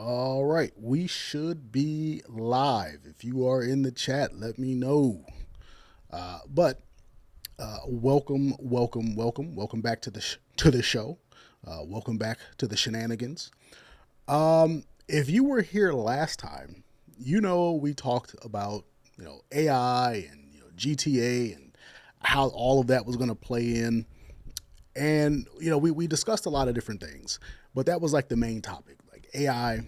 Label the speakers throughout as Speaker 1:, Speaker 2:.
Speaker 1: All right, we should be live. If you are in the chat, let me know. But welcome back to the show. Welcome back to the shenanigans. If you were here last time, we talked about AI and GTA and how all of that was going to play in, and we discussed a lot of different things, but that was like the main topic, like AI,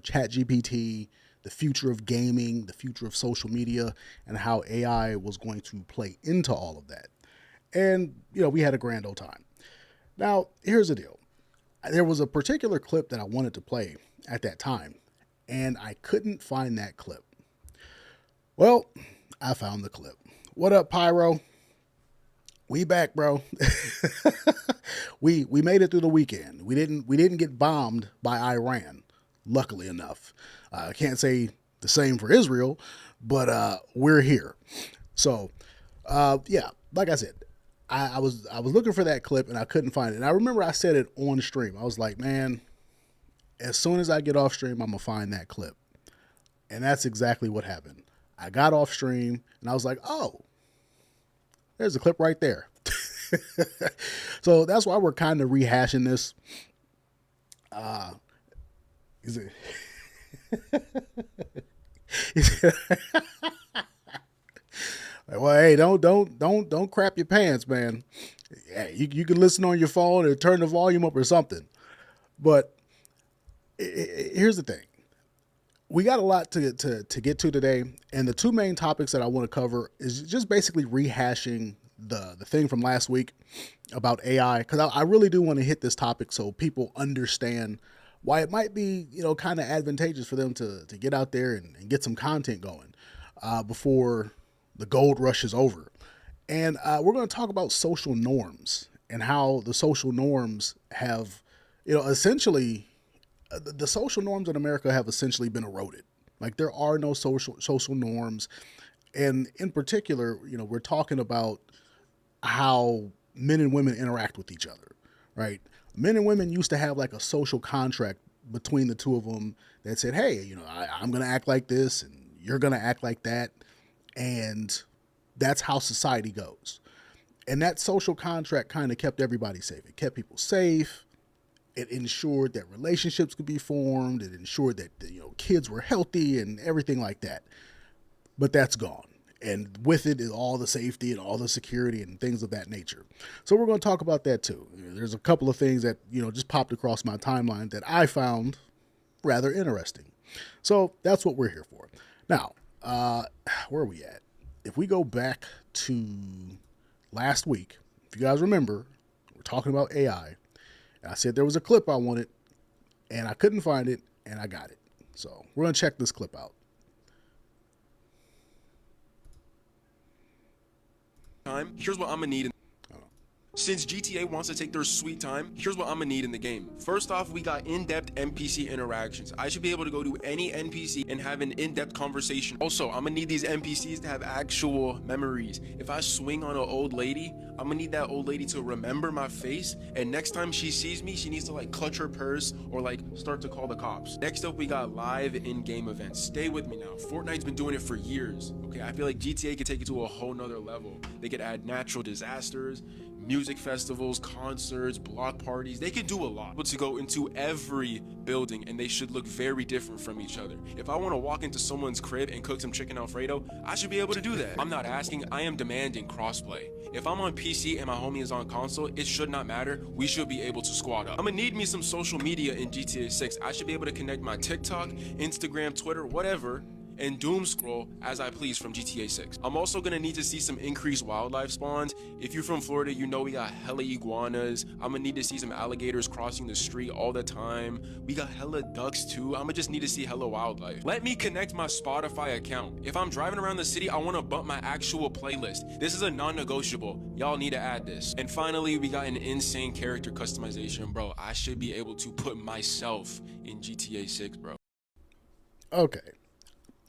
Speaker 1: Chat GPT, the future of gaming, the future of social media, and how AI was going to play into all of that. And, we had a grand old time. Now, here's the deal. There was a particular clip that I wanted to play at that time, and I couldn't find that clip. Well, I found the clip. What up, Pyro? We back, bro. We made it through the weekend. We didn't get bombed by Iran, luckily enough. I can't say the same for Israel, but we're here. So, yeah, like I said, I was looking for that clip and I couldn't find it. And I remember I said it on stream. I was like, man, as soon as I get off stream, I'm gonna find that clip. And that's exactly what happened. I got off stream and I was like, oh, there's a clip right there. So that's why we're kind of rehashing this. Is it? Is it well, hey, don't crap your pants, man. Yeah, you can listen on your phone or turn the volume up or something. But here's the thing: we got a lot to get to today, and the two main topics that I want to cover is just basically rehashing the thing from last week about AI, because I really do want to hit this topic so people understand why it might be kind of advantageous for them to get out there and get some content going before the gold rush is over. And we're going to talk about social norms and how the social norms have, essentially, the social norms in America have essentially been eroded. Like there are no social norms, and in particular, we're talking about how men and women interact with each other, right? Men and women used to have like a social contract between the two of them that said, hey, I'm going to act like this and you're going to act like that. And that's how society goes. And that social contract kind of kept everybody safe. It kept people safe. It ensured that relationships could be formed. It ensured that kids were healthy and everything like that. But that's gone. And with it is all the safety and all the security and things of that nature. So we're going to talk about that too. There's a couple of things that just popped across my timeline that I found rather interesting. So that's what we're here for. Now, where are we at? If we go back to last week, if you guys remember, we're talking about AI. And I said there was a clip I wanted, and I couldn't find it, and I got it. So we're going to check this clip out.
Speaker 2: Here's what I'm gonna need. Since GTA wants to take their sweet time, here's what I'm gonna need in the game. First off, we got in-depth NPC interactions. I should be able to go to any NPC and have an in-depth conversation. Also, I'm gonna need these NPCs to have actual memories. If I swing on an old lady, I'm gonna need that old lady to remember my face, and next time she sees me, she needs to like clutch her purse or like start to call the cops. Next up, we got live in-game events. Stay with me now. Fortnite's been doing it for years. Okay, I feel like GTA could take it to a whole nother level. They could add natural disasters, music festivals, concerts, block parties. They can do a lot. But to go into every building, and they should look very different from each other. If I want to walk into someone's crib and cook some chicken Alfredo, I should be able to do that. I'm not asking, I am demanding crossplay. If I'm on PC and my homie is on console, it should not matter. We should be able to squad up. I'm gonna need me some social media in GTA 6. I should be able to connect my TikTok, Instagram, Twitter, whatever, and doom scroll as I please from GTA 6. I'm also gonna need to see some increased wildlife spawns. If you're from Florida, you know we got hella iguanas. I'm gonna need to see some alligators crossing the street all the time. We got hella ducks too. I'm gonna just need to see hella wildlife. Let me connect my Spotify account. If I'm driving around the city, I wanna bump my actual playlist. This is a non-negotiable. Y'all need to add this. And finally, we got an insane character customization, bro. I should be able to put myself in GTA 6, bro.
Speaker 1: Okay.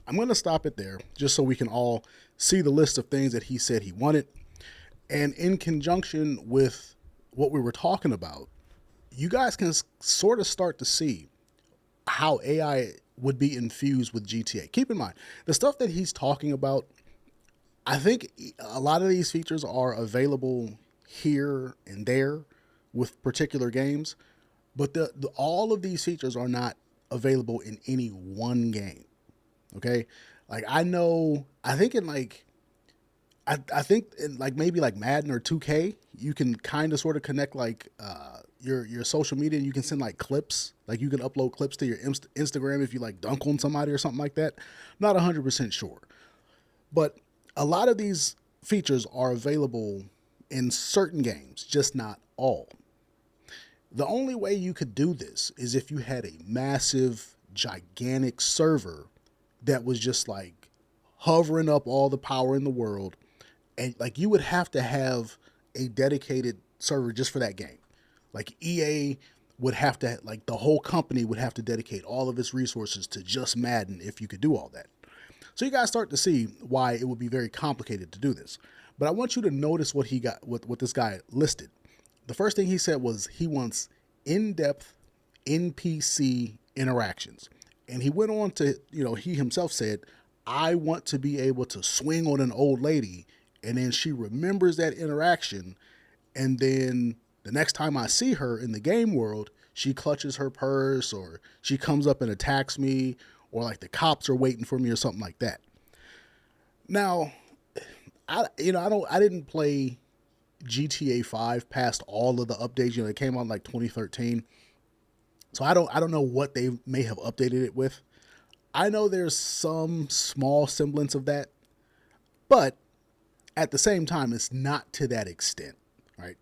Speaker 1: I'm going to stop it there just so we can all see the list of things that he said he wanted. And in conjunction with what we were talking about, you guys can sort of start to see how AI would be infused with GTA. Keep in mind, the stuff that he's talking about, I think a lot of these features are available here and there with particular games, but all of these features are not available in any one game. Okay, like I think in like I think in like maybe like Madden or 2K, you can kind of sort of connect like your social media. And you can send like clips, like you can upload clips to your Instagram if you like dunk on somebody or something like that. Not 100% sure, but a lot of these features are available in certain games, just not all. The only way you could do this is if you had a massive, gigantic server that was just like hovering up all the power in the world. And like you would have to have a dedicated server just for that game. Like EA would have to, like the whole company would have to dedicate all of its resources to just Madden if you could do all that. So you guys start to see why it would be very complicated to do this. But I want you to notice what this guy listed. The first thing he said was he wants in-depth NPC interactions. And he went on to, he himself said, I want to be able to swing on an old lady and then she remembers that interaction. And then the next time I see her in the game world, she clutches her purse or she comes up and attacks me or like the cops are waiting for me or something like that. Now, I didn't play GTA 5 past all of the updates. It came out in like 2013. So I don't know what they may have updated it with. I know there's some small semblance of that, but at the same time, it's not to that extent, right?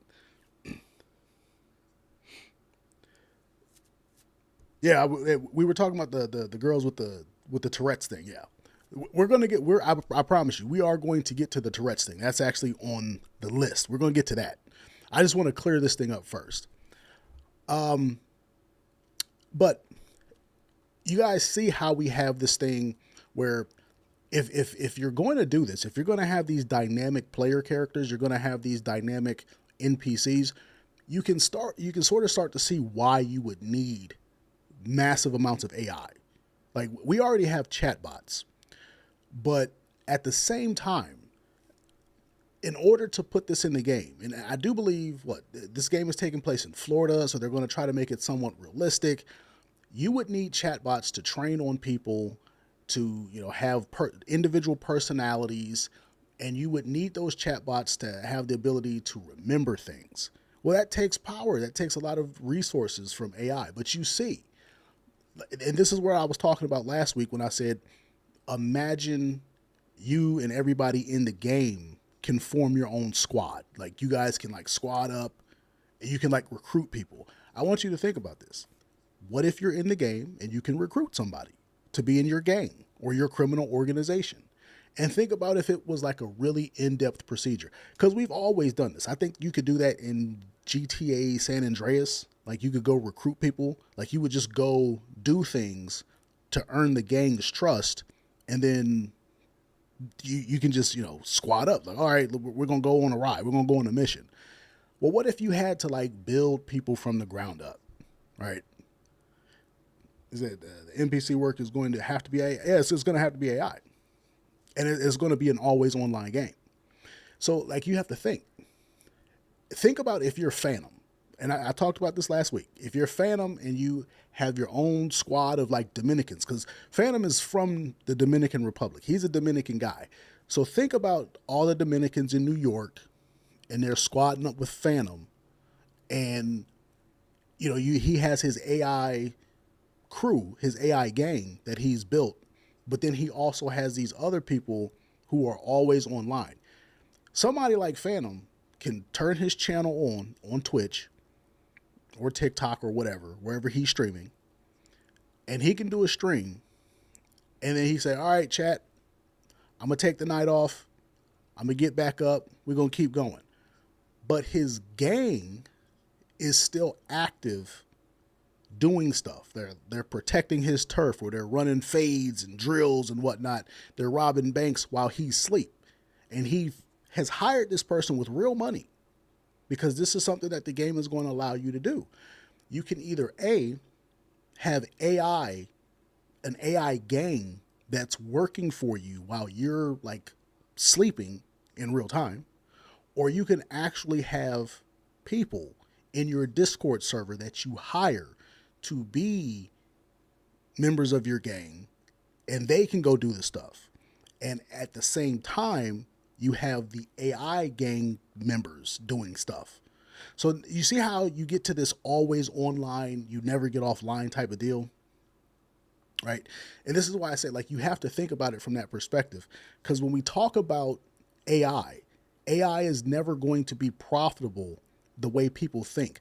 Speaker 1: Yeah, we were talking about the girls with the Tourette's thing. Yeah, I promise you, we are going to get to the Tourette's thing. That's actually on the list. We're going to get to that. I just want to clear this thing up first. But you guys see how we have this thing where if you're going to do this, if you're going to have these dynamic player characters, you're going to have these dynamic NPCs, you can sort of start to see why you would need massive amounts of AI. Like we already have chatbots, but at the same time, in order to put this in the game, and I do believe this game is taking place in Florida, so they're going to try to make it somewhat realistic. You would need chatbots to train on people to, have individual personalities, and you would need those chatbots to have the ability to remember things. Well, that takes power. That takes a lot of resources from AI. But you see, and this is where I was talking about last week when I said, imagine you and everybody in the game can form your own squad. Like you guys can like squad up and you can like recruit people. I want you to think about this. What if you're in the game and you can recruit somebody to be in your gang or your criminal organization? And think about if it was like a really in-depth procedure. Because we've always done this. I think you could do that in GTA San Andreas. Like you could go recruit people. Like you would just go do things to earn the gang's trust. And then you can just, squad up. Like, all right, we're going to go on a ride. We're going to go on a mission. Well, what if you had to like build people from the ground up, right? Is that the NPC work is going to have to be AI? Yes, it's going to have to be AI. And it's going to be an always online game. So like you have to think about if you're Phantom. And I talked about this last week. If you're Phantom and you have your own squad of like Dominicans, because Phantom is from the Dominican Republic. He's a Dominican guy. So think about all the Dominicans in New York and they're squadding up with Phantom. And, he has his AI crew, his AI gang that he's built. But then he also has these other people who are always online. Somebody like Phantom can turn his channel on Twitch or TikTok or whatever, wherever he's streaming, and he can do a stream. And then he say, all right, chat, I'm going to take the night off. I'm going to get back up. We're going to keep going. But his gang is still active doing stuff. They're protecting his turf, or they're running fades and drills and whatnot. They're robbing banks while he's asleep. And he has hired this person with real money because this is something that the game is going to allow you to do. You can either A, have an AI gang that's working for you while you're like sleeping in real time, or you can actually have people in your Discord server that you hire to be members of your gang, and they can go do the stuff. And at the same time, you have the AI gang members doing stuff. So you see how you get to this always online, you never get offline type of deal, right? And this is why I say, like, you have to think about it from that perspective. Because when we talk about AI is never going to be profitable the way people think.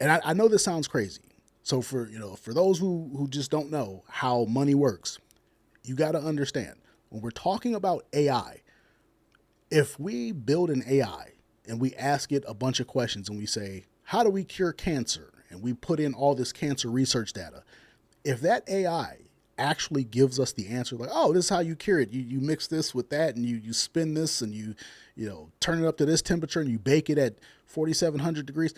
Speaker 1: And I know this sounds crazy. So for those who just don't know how money works, you got to understand when we're talking about AI, if we build an AI and we ask it a bunch of questions and we say, how do we cure cancer? And we put in all this cancer research data. If that AI actually gives us the answer, like, oh, this is how you cure it. You mix this with that and you spin this and you turn it up to this temperature and you bake it at 4,700 degrees.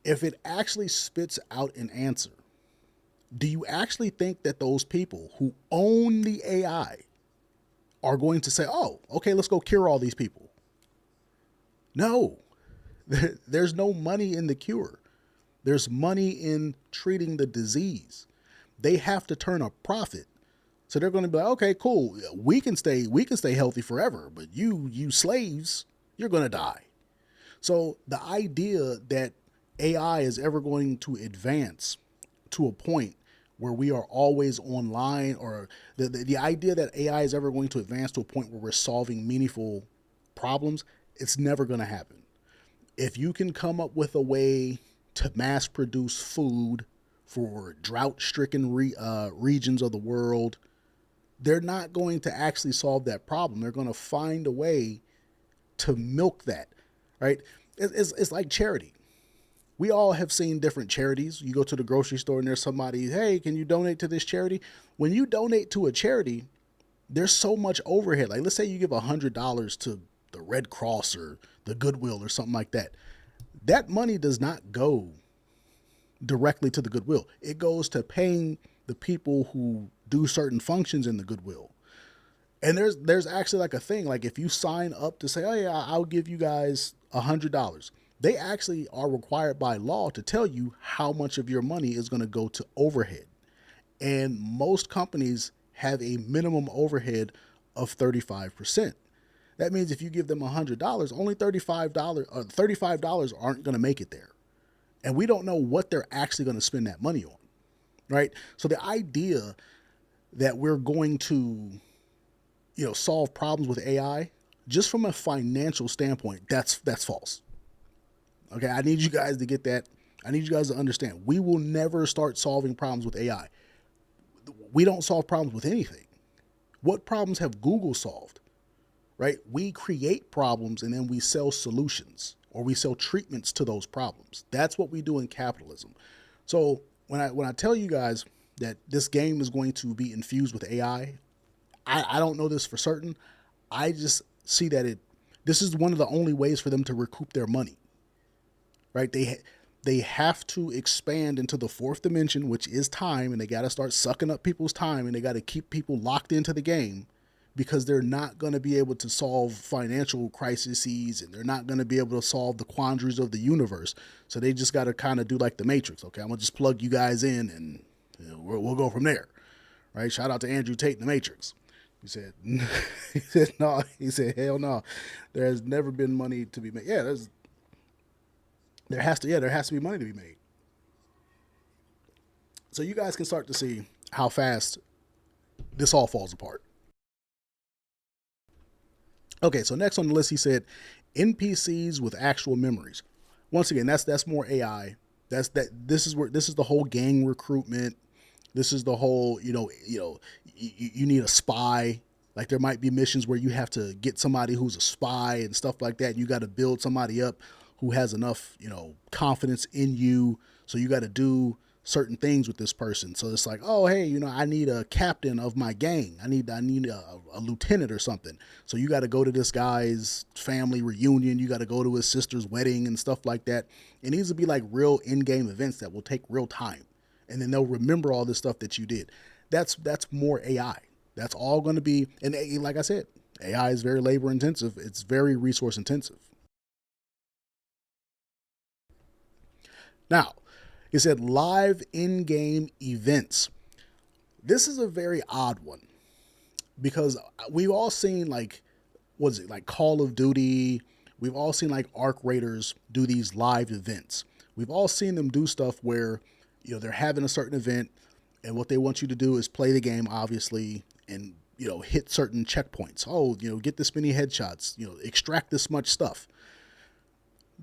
Speaker 1: If it actually spits out an answer, do you actually think that those people who own the AI are going to say, oh, okay, let's go cure all these people? No, there's no money in the cure. There's money in treating the disease. They have to turn a profit. So they're going to be like, okay, cool. We can stay healthy forever, but you slaves, you're going to die. So the idea that AI is ever going to advance to a point where we are always online, or the idea that AI is ever going to advance to a point where we're solving meaningful problems, it's never going to happen. If you can come up with a way to mass produce food for drought-stricken regions of the world, they're not going to actually solve that problem. They're going to find a way to milk that, right? It's like charity. We all have seen different charities. You go to the grocery store and there's somebody, hey, can you donate to this charity? When you donate to a charity, there's so much overhead. Like, let's say you give $100 to the Red Cross or the Goodwill or something like that. That money does not go directly to the Goodwill. It goes to paying the people who do certain functions in the Goodwill. And there's actually like a thing, like if you sign up to say, oh yeah, I'll give you guys $100, they actually are required by law to tell you how much of your money is going to go to overhead. And most companies have a minimum overhead of 35%. That means if you give them $100, only $35 aren't going to make it there. And we don't know what they're actually going to spend that money on, right? So the idea that we're going to, solve problems with AI, just from a financial standpoint, that's false. Okay, I need you guys to get that. I need you guys to understand. We will never start solving problems with AI. We don't solve problems with anything. What problems have Google solved, right? We create problems and then we sell solutions, or we sell treatments to those problems. That's what we do in capitalism. So when I tell you guys that this game is going to be infused with AI, I don't know this for certain. I just see that this is one of the only ways for them to recoup their money, right? They have to expand into the fourth dimension, which is time, and they got to start sucking up people's time, and they got to keep people locked into the game, because they're not going to be able to solve financial crises, and they're not going to be able to solve the quandaries of the universe. So they just got to kind of do like the Matrix. Okay, I'm going to just plug you guys in and we'll go from there, right? Shout out to Andrew Tate in the Matrix. He said, no. He said, hell no. There has never been money to be made. Yeah, there has to be money to be made. So you guys can start to see how fast this all falls apart. Okay, so next on the list, he said NPCs with actual memories. Once again, that's more AI. This is the whole gang recruitment. This is the whole, you need a spy. Like, there might be missions where you have to get somebody who's a spy and stuff like that. And you got to build somebody up who has enough, confidence in you. So you got to do certain things with this person. So it's like, oh, hey, I need a captain of my gang. I need a lieutenant or something. So you got to go to this guy's family reunion. You got to go to his sister's wedding and stuff like that. It needs to be like real in-game events that will take real time. and then they'll remember all this stuff that you did. That's more AI. That's all going to be, and like I said, AI is very labor intensive. It's very resource intensive. Now, it said live in-game events. This is a very odd one because we've all seen like, was it like Call of Duty? We've all seen like Arc Raiders do these live events. We've all seen them do stuff where, they're having a certain event and what they want you to do is play the game, obviously, and, hit certain checkpoints. Oh, get this many headshots, extract this much stuff.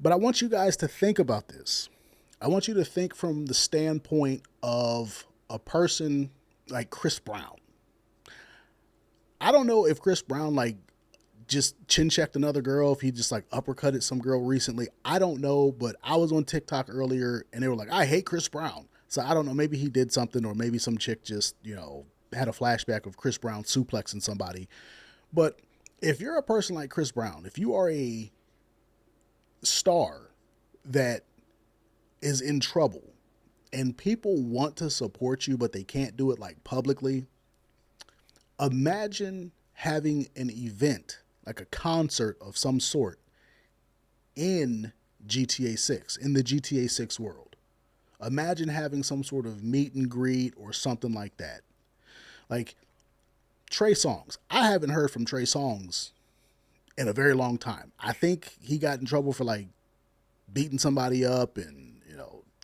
Speaker 1: But I want you guys to think about this. I want you to think from the standpoint of a person like Chris Brown. I don't know if Chris Brown like just chin checked another girl, if he just like uppercutted some girl recently. I don't know, but I was on TikTok earlier and they were like, I hate Chris Brown. So I don't know, maybe he did something, or maybe some chick just, had a flashback of Chris Brown suplexing somebody. But if you're a person like Chris Brown, if you are a star that is in trouble and people want to support you, but they can't do it like publicly, imagine having an event, like a concert of some sort in GTA 6, in the GTA 6 world. Imagine having some sort of meet and greet or something like that. Like Trey Songz. I haven't heard from Trey Songz in a very long time. I think he got in trouble for like beating somebody up and,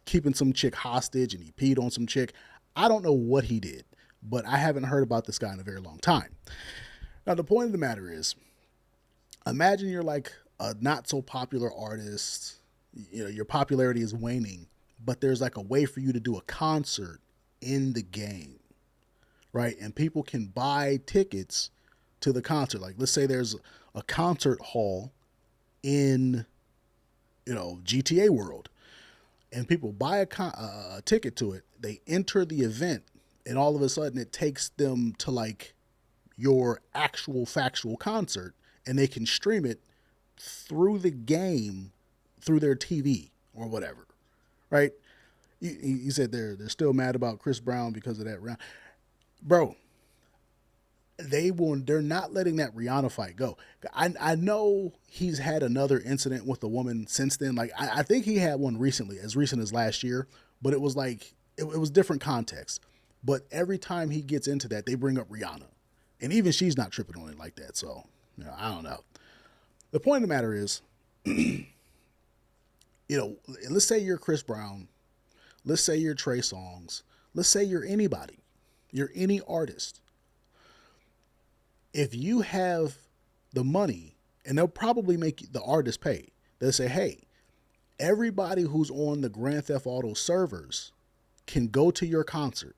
Speaker 1: keeping some chick hostage, and he peed on some chick. I don't know what he did, but I haven't heard about this guy in a very long time. Now, the point of the matter is, imagine you're like a not so popular artist, your popularity is waning, but there's like a way for you to do a concert in the game, right? And people can buy tickets to the concert. Like, let's say there's a concert hall in, GTA world, and people buy a ticket to it. They enter the event, and all of a sudden it takes them to like your actual factual concert, and they can stream it through the game, through their TV or whatever, right? You said they're still mad about Chris Brown because of that round, bro. They're not letting that Rihanna fight go. I know he's had another incident with a woman since then. Like I think he had one recently, as recent as last year, but it was like it was different context. But every time he gets into that, they bring up Rihanna, and even she's not tripping on it like that. So I don't know. The point of the matter is, let's say you're Chris Brown, let's say you're Trey Songz, let's say you're anybody, you're any artist. If you have the money, and they'll probably make the artist pay, they'll say, hey, everybody who's on the Grand Theft Auto servers can go to your concert.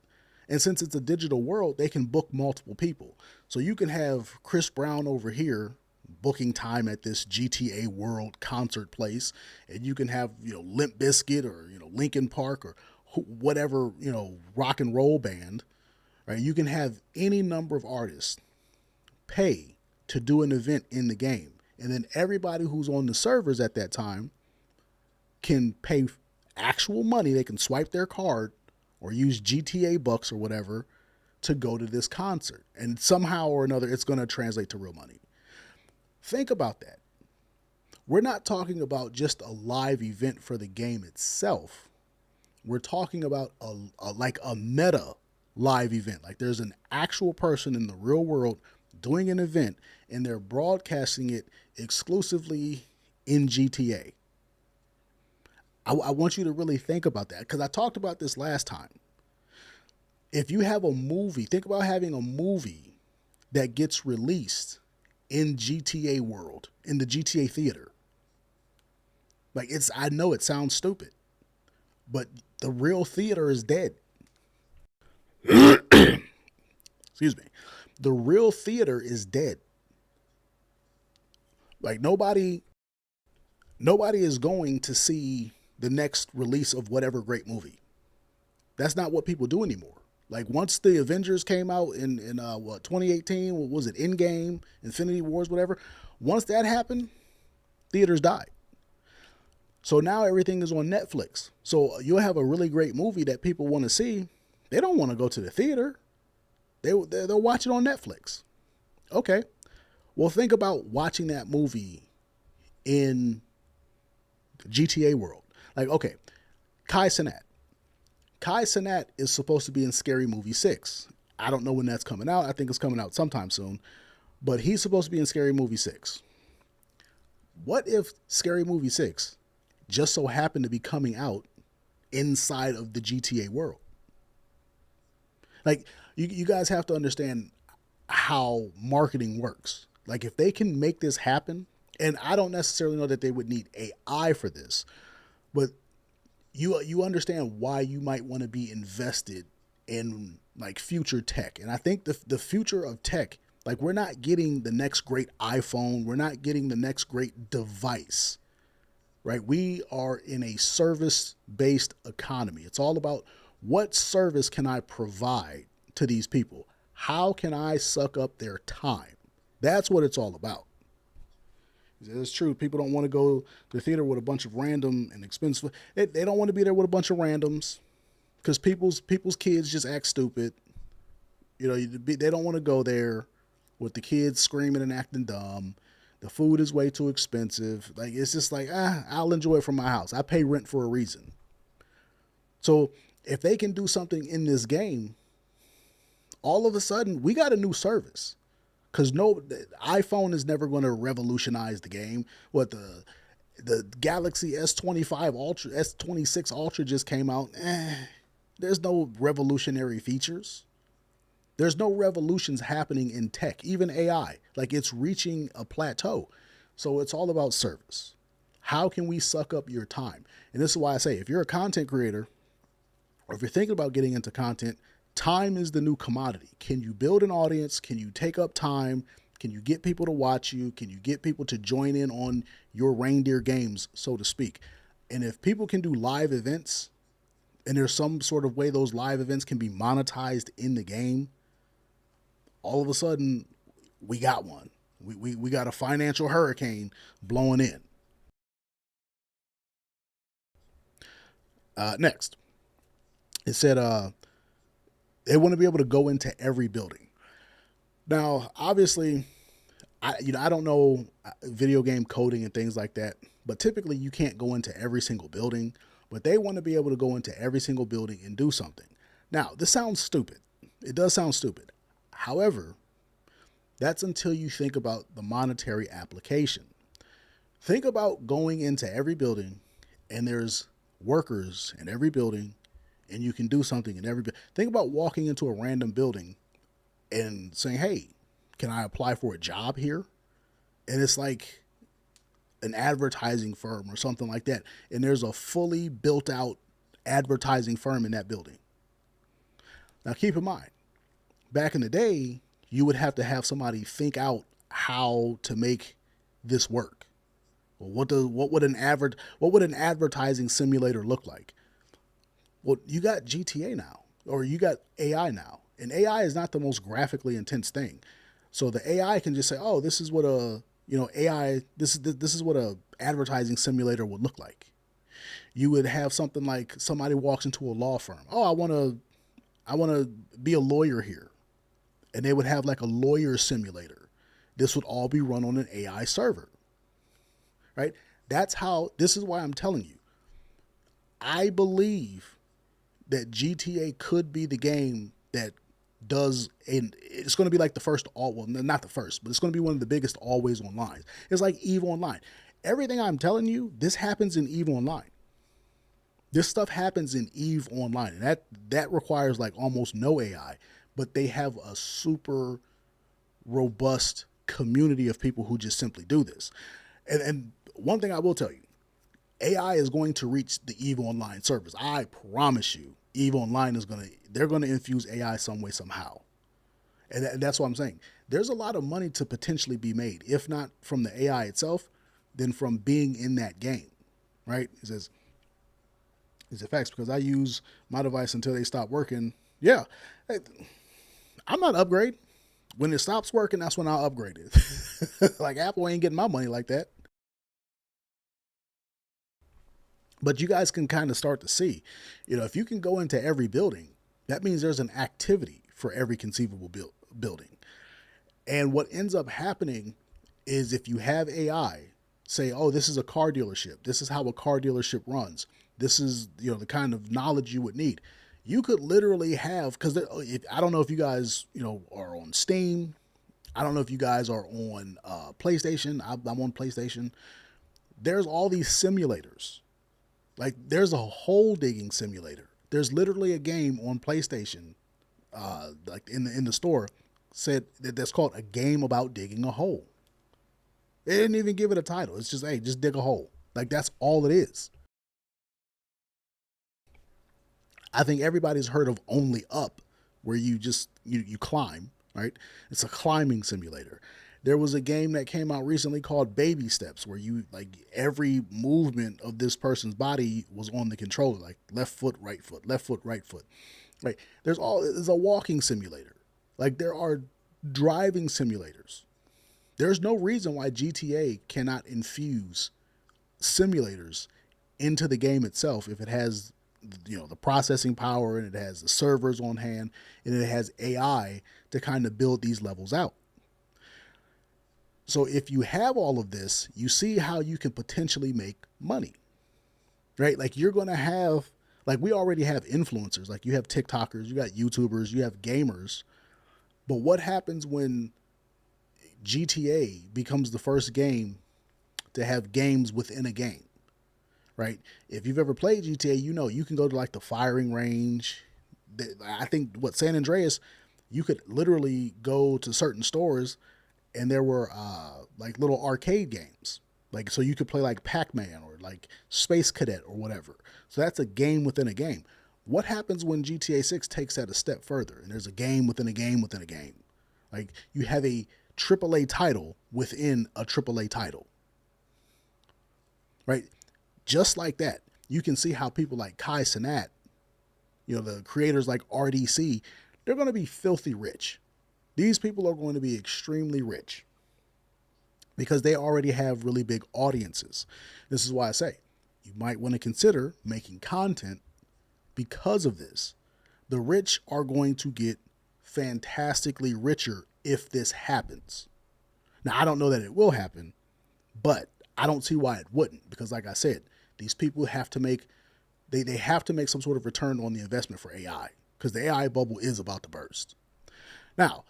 Speaker 1: And since it's a digital world, they can book multiple people. So you can have Chris Brown over here booking time at this GTA World concert place, and you can have, Limp Bizkit or, Linkin Park or whatever, rock and roll band, right? You can have any number of artists pay to do an event in the game. And then everybody who's on the servers at that time can pay actual money. They can swipe their card or use GTA bucks or whatever to go to this concert. And somehow or another, it's going to translate to real money. Think about that. We're not talking about just a live event for the game itself. We're talking about a meta live event. Like there's an actual person in the real world doing an event, and they're broadcasting it exclusively in GTA. I want you to really think about that, because I talked about this last time. If you have a movie, think about having a movie that gets released in GTA world, in the GTA theater. Like I know it sounds stupid, but the real theater is dead. Excuse me. The real theater is dead. Like nobody is going to see the next release of whatever great movie. That's not what people do anymore. Like once the Avengers came out in 2018, what was it, Endgame, Infinity Wars, whatever. Once that happened, theaters died. So now everything is on Netflix. So you'll have a really great movie that people want to see. They don't want to go to the theater. They'll watch it on Netflix. Okay. Well, think about watching that movie in GTA world. Like, okay, Kai Cenat. Kai Cenat is supposed to be in Scary Movie 6. I don't know when that's coming out. I think it's coming out sometime soon. But he's supposed to be in Scary Movie 6. What if Scary Movie 6 just so happened to be coming out inside of the GTA world? Like, you guys have to understand how marketing works. Like, if they can make this happen, and I don't necessarily know that they would need AI for this, but you understand why you might want to be invested in like future tech. And I think the future of tech, like, we're not getting the next great iPhone, we're not getting the next great device, right? We are in a service-based economy. It's all about what service can I provide to these people? How can I suck up their time? That's what it's all about. It's true. People don't want to go to the theater with a bunch of random and expensive. They don't want to be there with a bunch of randoms because people's kids just act stupid. You know, they don't want to go there with the kids screaming and acting dumb. The food is way too expensive. Like, it's just like, I'll enjoy it from my house. I pay rent for a reason. So if they can do something in this game, all of a sudden we got a new service. Because the iPhone is never going to revolutionize the game. What the Galaxy S25 Ultra, S26 Ultra just came out. There's no revolutionary features. There's no revolutions happening in tech, even AI. Like, it's reaching a plateau. So it's all about service. How can we suck up your time? And this is why I say, if you're a content creator, or if you're thinking about getting into content, time is the new commodity. Can you build an audience? Can you take up time? Can you get people to watch you? Can you get people to join in on your reindeer games, so to speak? And if people can do live events, and there's some sort of way those live events can be monetized in the game, all of a sudden we got one. We got a financial hurricane blowing in. Next, it said they want to be able to go into every building. Now, obviously, I don't know video game coding and things like that, but typically you can't go into every single building, but they want to be able to go into every single building and do something. Now, this sounds stupid. It does sound stupid. However, that's until you think about the monetary application. Think about going into every building and there's workers in every building and you can do something in every building. Think about walking into a random building and saying, hey, can I apply for a job here? And it's like an advertising firm or something like that. And there's a fully built out advertising firm in that building. Now, keep in mind, back in the day, you would have to have somebody think out how to make this work. Well, what would an advertising simulator look like? Well, you got GTA now, or you got AI now, and AI is not the most graphically intense thing. So the AI can just say, "Oh, this is what this is what a advertising simulator would look like." You would have something like somebody walks into a law firm. Oh, I want to be a lawyer here. And they would have like a lawyer simulator. This would all be run on an AI server, right? This is why I'm telling you, I believe that GTA could be the game that does, and it's going to be like the first not the first, but it's going to be one of the biggest always online. It's like EVE Online. Everything I'm telling you, this happens in EVE Online. This stuff happens in EVE Online, and that requires like almost no AI. But they have a super robust community of people who just simply do this. And one thing I will tell you, AI is going to reach the EVE Online servers. I promise you, EVE Online they're going to infuse AI some way, somehow. And that's what I'm saying. There's a lot of money to potentially be made, if not from the AI itself, then from being in that game, right? It says, is it facts? Because I use my device until they stop working. Yeah. I'm not upgrade. When it stops working, that's when I'll upgrade it. Like, Apple ain't getting my money like that. But you guys can kind of start to see, if you can go into every building, that means there's an activity for every conceivable building. And what ends up happening is if you have AI say, oh, this is a car dealership, this is how a car dealership runs, this is, the kind of knowledge you would need. You could literally have, because I don't know if you guys, are on Steam. I don't know if you guys are on PlayStation. I'm on PlayStation. There's all these simulators. Like there's a hole digging simulator. There's literally a game on PlayStation, like in the store, said that's called a game about digging a hole. They didn't even give it a title. It's just, hey, just dig a hole. Like that's all it is. I think everybody's heard of Only Up, where you just you climb, right? It's a climbing simulator. There was a game that came out recently called Baby Steps, where you like every movement of this person's body was on the controller, like left foot, right foot, left foot, right foot. Right. There's a walking simulator. Like there are driving simulators. There's no reason why GTA cannot infuse simulators into the game itself if it has the processing power and it has the servers on hand and it has AI to kind of build these levels out. So if you have all of this, you see how you can potentially make money, right? Like you're going to have, like we already have influencers, like you have TikTokers, you got YouTubers, you have gamers. But what happens when GTA becomes the first game to have games within a game, right? If you've ever played GTA, you can go to like the firing range. I think San Andreas, you could literally go to certain stores and there were like little arcade games. Like, so you could play like Pac-Man or like Space Cadet or whatever. So that's a game within a game. What happens when GTA 6 takes that a step further and there's a game within a game within a game? Like you have a AAA title within a AAA title, right? Just like that, you can see how people like Kai Cenat, the creators like RDC, they're going to be filthy rich. These people are going to be extremely rich because they already have really big audiences. This is why I say you might want to consider making content because of this. The rich are going to get fantastically richer if this happens. Now, I don't know that it will happen, but I don't see why it wouldn't, because like I said, these people have to make, they have to make some sort of return on the investment for AI, because the AI bubble is about to burst. Now,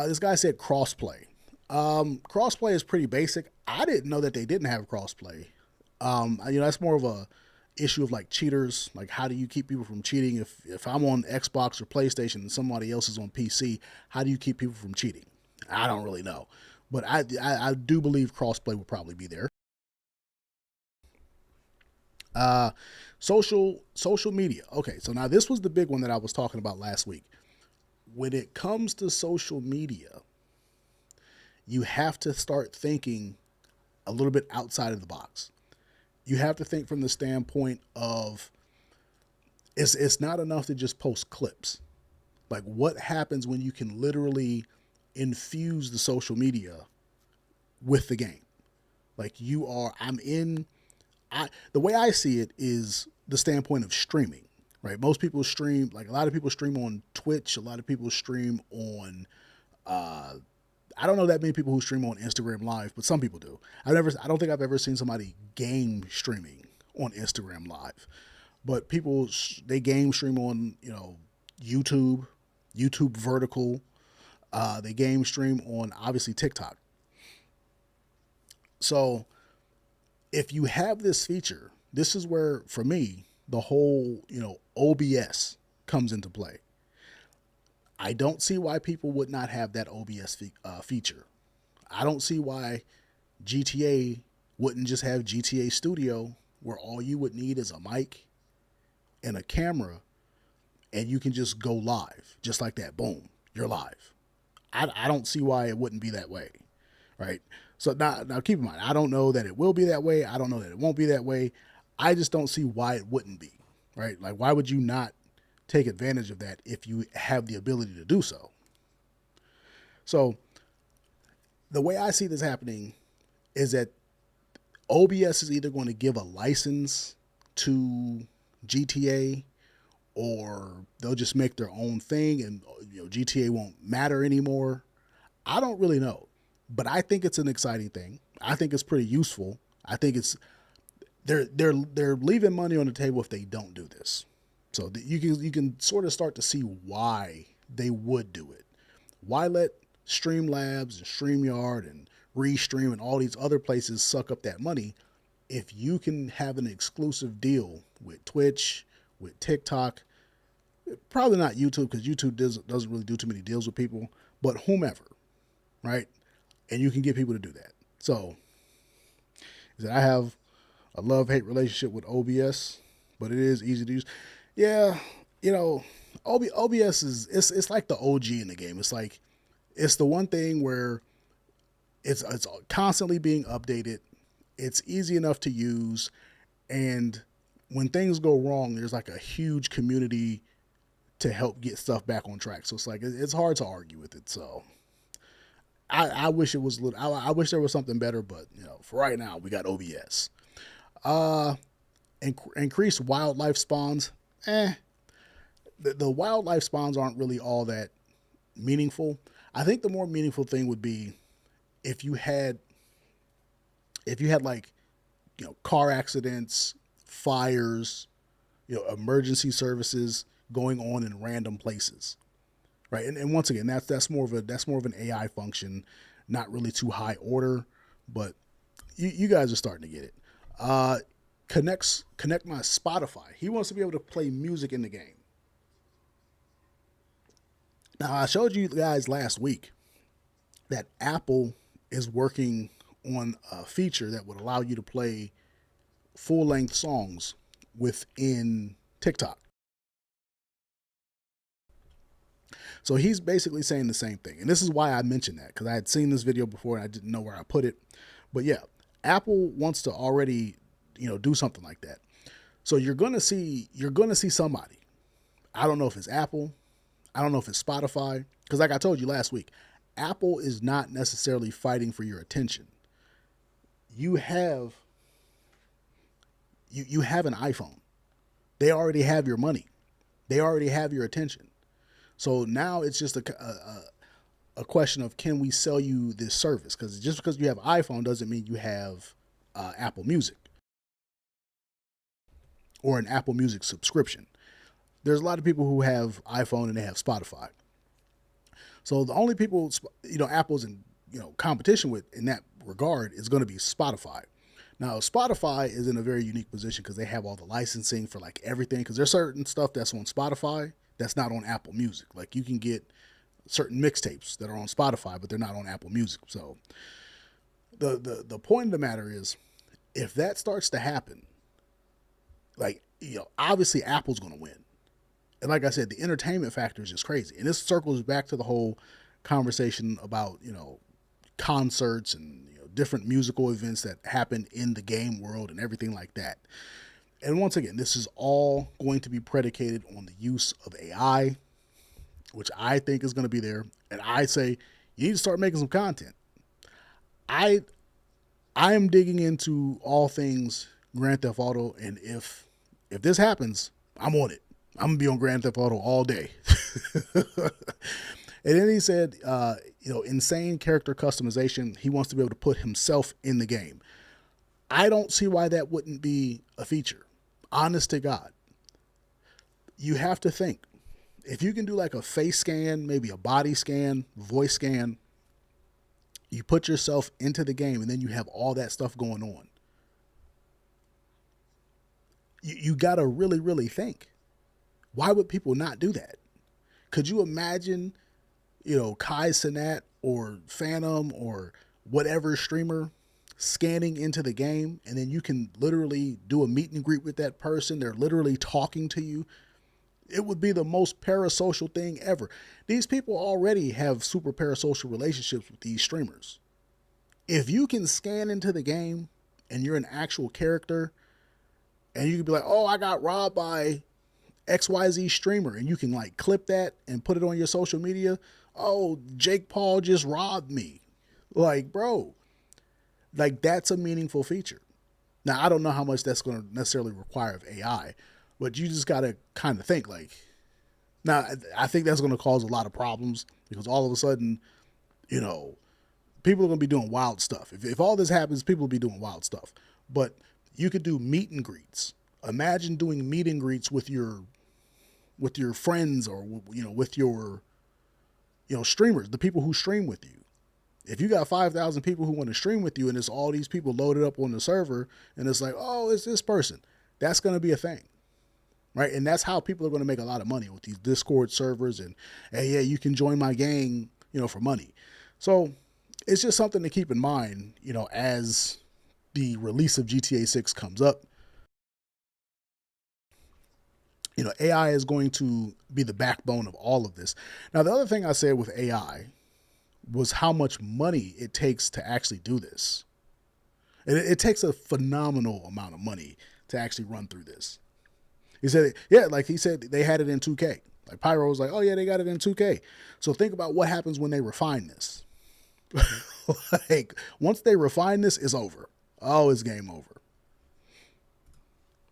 Speaker 1: this guy said crossplay. Crossplay is pretty basic. I didn't know that they didn't have crossplay. That's more of a issue of like cheaters. Like, how do you keep people from cheating? If I'm on Xbox or PlayStation and somebody else is on PC, how do you keep people from cheating? I don't really know, but I do believe crossplay will probably be there. Social media. Okay, so now this was the big one that I was talking about last week. When it comes to social media, you have to start thinking a little bit outside of the box. You have to think from the standpoint of it's not enough to just post clips. Like, what happens when you can literally infuse the social media with the game? Like, the way I see it is the standpoint of streaming, right? Most people stream, like a lot of people stream on Twitch. A lot of people stream on, I don't know that many people who stream on Instagram Live, but some people do. I don't think I've ever seen somebody game streaming on Instagram Live, but people, they game stream on, YouTube vertical. They game stream on obviously TikTok. So if you have this feature, this is where, for me, the whole, OBS comes into play. I don't see why people would not have that OBS feature. I don't see why GTA wouldn't just have GTA Studio, where all you would need is a mic and a camera, and you can just go live just like that. Boom, you're live. I don't see why it wouldn't be that way, right? So now keep in mind, I don't know that it will be that way. I don't know that it won't be that way. I just don't see why it wouldn't be, right? Like, why would you not take advantage of that if you have the ability to do so? So the way I see this happening is that OBS is either going to give a license to GTA, or they'll just make their own thing and GTA won't matter anymore. I don't really know, but I think it's an exciting thing. I think it's pretty useful. I think it's they're leaving money on the table if they don't do this. So you can sort of start to see why they would do it. Why let Streamlabs and StreamYard and Restream and all these other places suck up that money if you can have an exclusive deal with Twitch, with TikTok, probably not YouTube because YouTube doesn't really do too many deals with people, but whomever, right? And you can get people to do that. So I have a love-hate relationship with OBS, but it is easy to use. Yeah, OBS it's like the OG in the game. It's like it's the one thing where it's constantly being updated. It's easy enough to use, and when things go wrong, there's like a huge community to help get stuff back on track. So it's like it's hard to argue with it. So I wish it was I wish there was something better, but for right now we got OBS. Increased wildlife spawns. The wildlife spawns aren't really all that meaningful. I think the more meaningful thing would be if you had like car accidents, fires, emergency services going on in random places, right? And once again, that's more of an AI function, not really too high order, but you guys are starting to get it. Connect my Spotify. He wants to be able to play music in the game. Now, I showed you guys last week that Apple is working on a feature that would allow you to play full-length songs within TikTok. So he's basically saying the same thing. And this is why I mentioned that, because I had seen this video before and I didn't know where I put it. But yeah, Apple wants to already, do something like that. So you're gonna see somebody. I don't know if it's Apple. I don't know if it's Spotify. Because like I told you last week, Apple is not necessarily fighting for your attention. You have an iPhone. They already have your money. They already have your attention. So now it's just a question of, can we sell you this service? Because just because you have an iPhone doesn't mean you have Apple Music or an Apple Music subscription. There's a lot of people who have iPhone and they have Spotify. So the only people Apple's in competition with in that regard is going to be Spotify. Now Spotify is in a very unique position because they have all the licensing for like everything. Because there's certain stuff that's on Spotify that's not on Apple Music. Like you can get certain mixtapes that are on Spotify, but they're not on Apple Music. So the point of the matter is, if that starts to happen, like obviously Apple's going to win. And like I said, the entertainment factor is just crazy. And this circles back to the whole conversation about, concerts and different musical events that happen in the game world and everything like that. And once again, this is all going to be predicated on the use of AI, which I think is going to be there. And I say you need to start making some content. I am digging into all things Grand Theft Auto, and if this happens, I'm on it. I'm gonna be on Grand Theft Auto all day. And then he said, insane character customization. He wants to be able to put himself in the game. I don't see why that wouldn't be a feature. Honest to God. You have to think. If you can do like a face scan, maybe a body scan, voice scan, you put yourself into the game and then you have all that stuff going on. You got to really, really think. Why would people not do that? Could you imagine, Kai Cenat or Phantom or whatever streamer scanning into the game, and then you can literally do a meet and greet with that person? They're literally talking to you. It would be the most parasocial thing ever. These people already have super parasocial relationships with these streamers. If you can scan into the game and you're an actual character, and you can be like, oh, I got robbed by XYZ streamer, and you can like clip that and put it on your social media. Oh, Jake Paul just robbed me. Like, bro, like that's a meaningful feature. Now, I don't know how much that's going to necessarily require of AI, but you just got to kind of think like, now, I think that's going to cause a lot of problems because all of a sudden, you know, people are going to be doing wild stuff. If all this happens, people will be doing wild stuff. But you could do meet and greets. Imagine doing meet and greets with your friends or with your streamers, the people who stream with you. If you got 5,000 people who want to stream with you and it's all these people loaded up on the server and it's like, oh, it's this person, that's going to be a thing. Right. And that's how people are going to make a lot of money with these Discord servers and, hey, yeah, you can join my gang, for money. So it's just something to keep in mind, as the release of GTA 6 comes up. AI is going to be the backbone of all of this. Now, the other thing I said with AI was how much money it takes to actually do this. It takes a phenomenal amount of money to actually run through this. He said, yeah, like he said, they had it in 2K. Like Pyro was like, oh yeah, they got it in 2K. So think about what happens when they refine this. Like once they refine this, it's over. Oh, it's game over.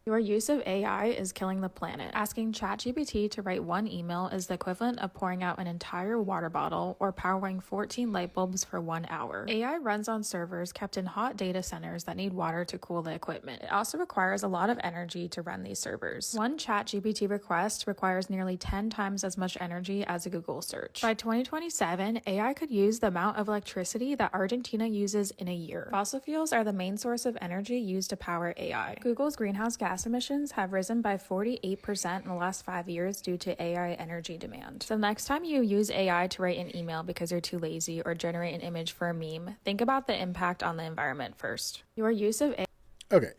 Speaker 3: Your use of AI is killing the planet. Asking ChatGPT to write one email is the equivalent of pouring out an entire water bottle or powering 14 light bulbs for 1 hour. AI runs on servers kept in hot data centers that need water to cool the equipment. It also requires a lot of energy to run these servers. One ChatGPT request requires nearly 10 times as much energy as a Google search. By 2027, AI could use the amount of electricity that Argentina uses in a year. Fossil fuels are the main source of energy used to power AI. Google's greenhouse gas emissions have risen by 48% in the last 5 years due to AI energy demand. So next time you use AI to write an email because you're too lazy or generate an image for a meme, think about the impact on the environment first. Your use of AI.
Speaker 1: Okay.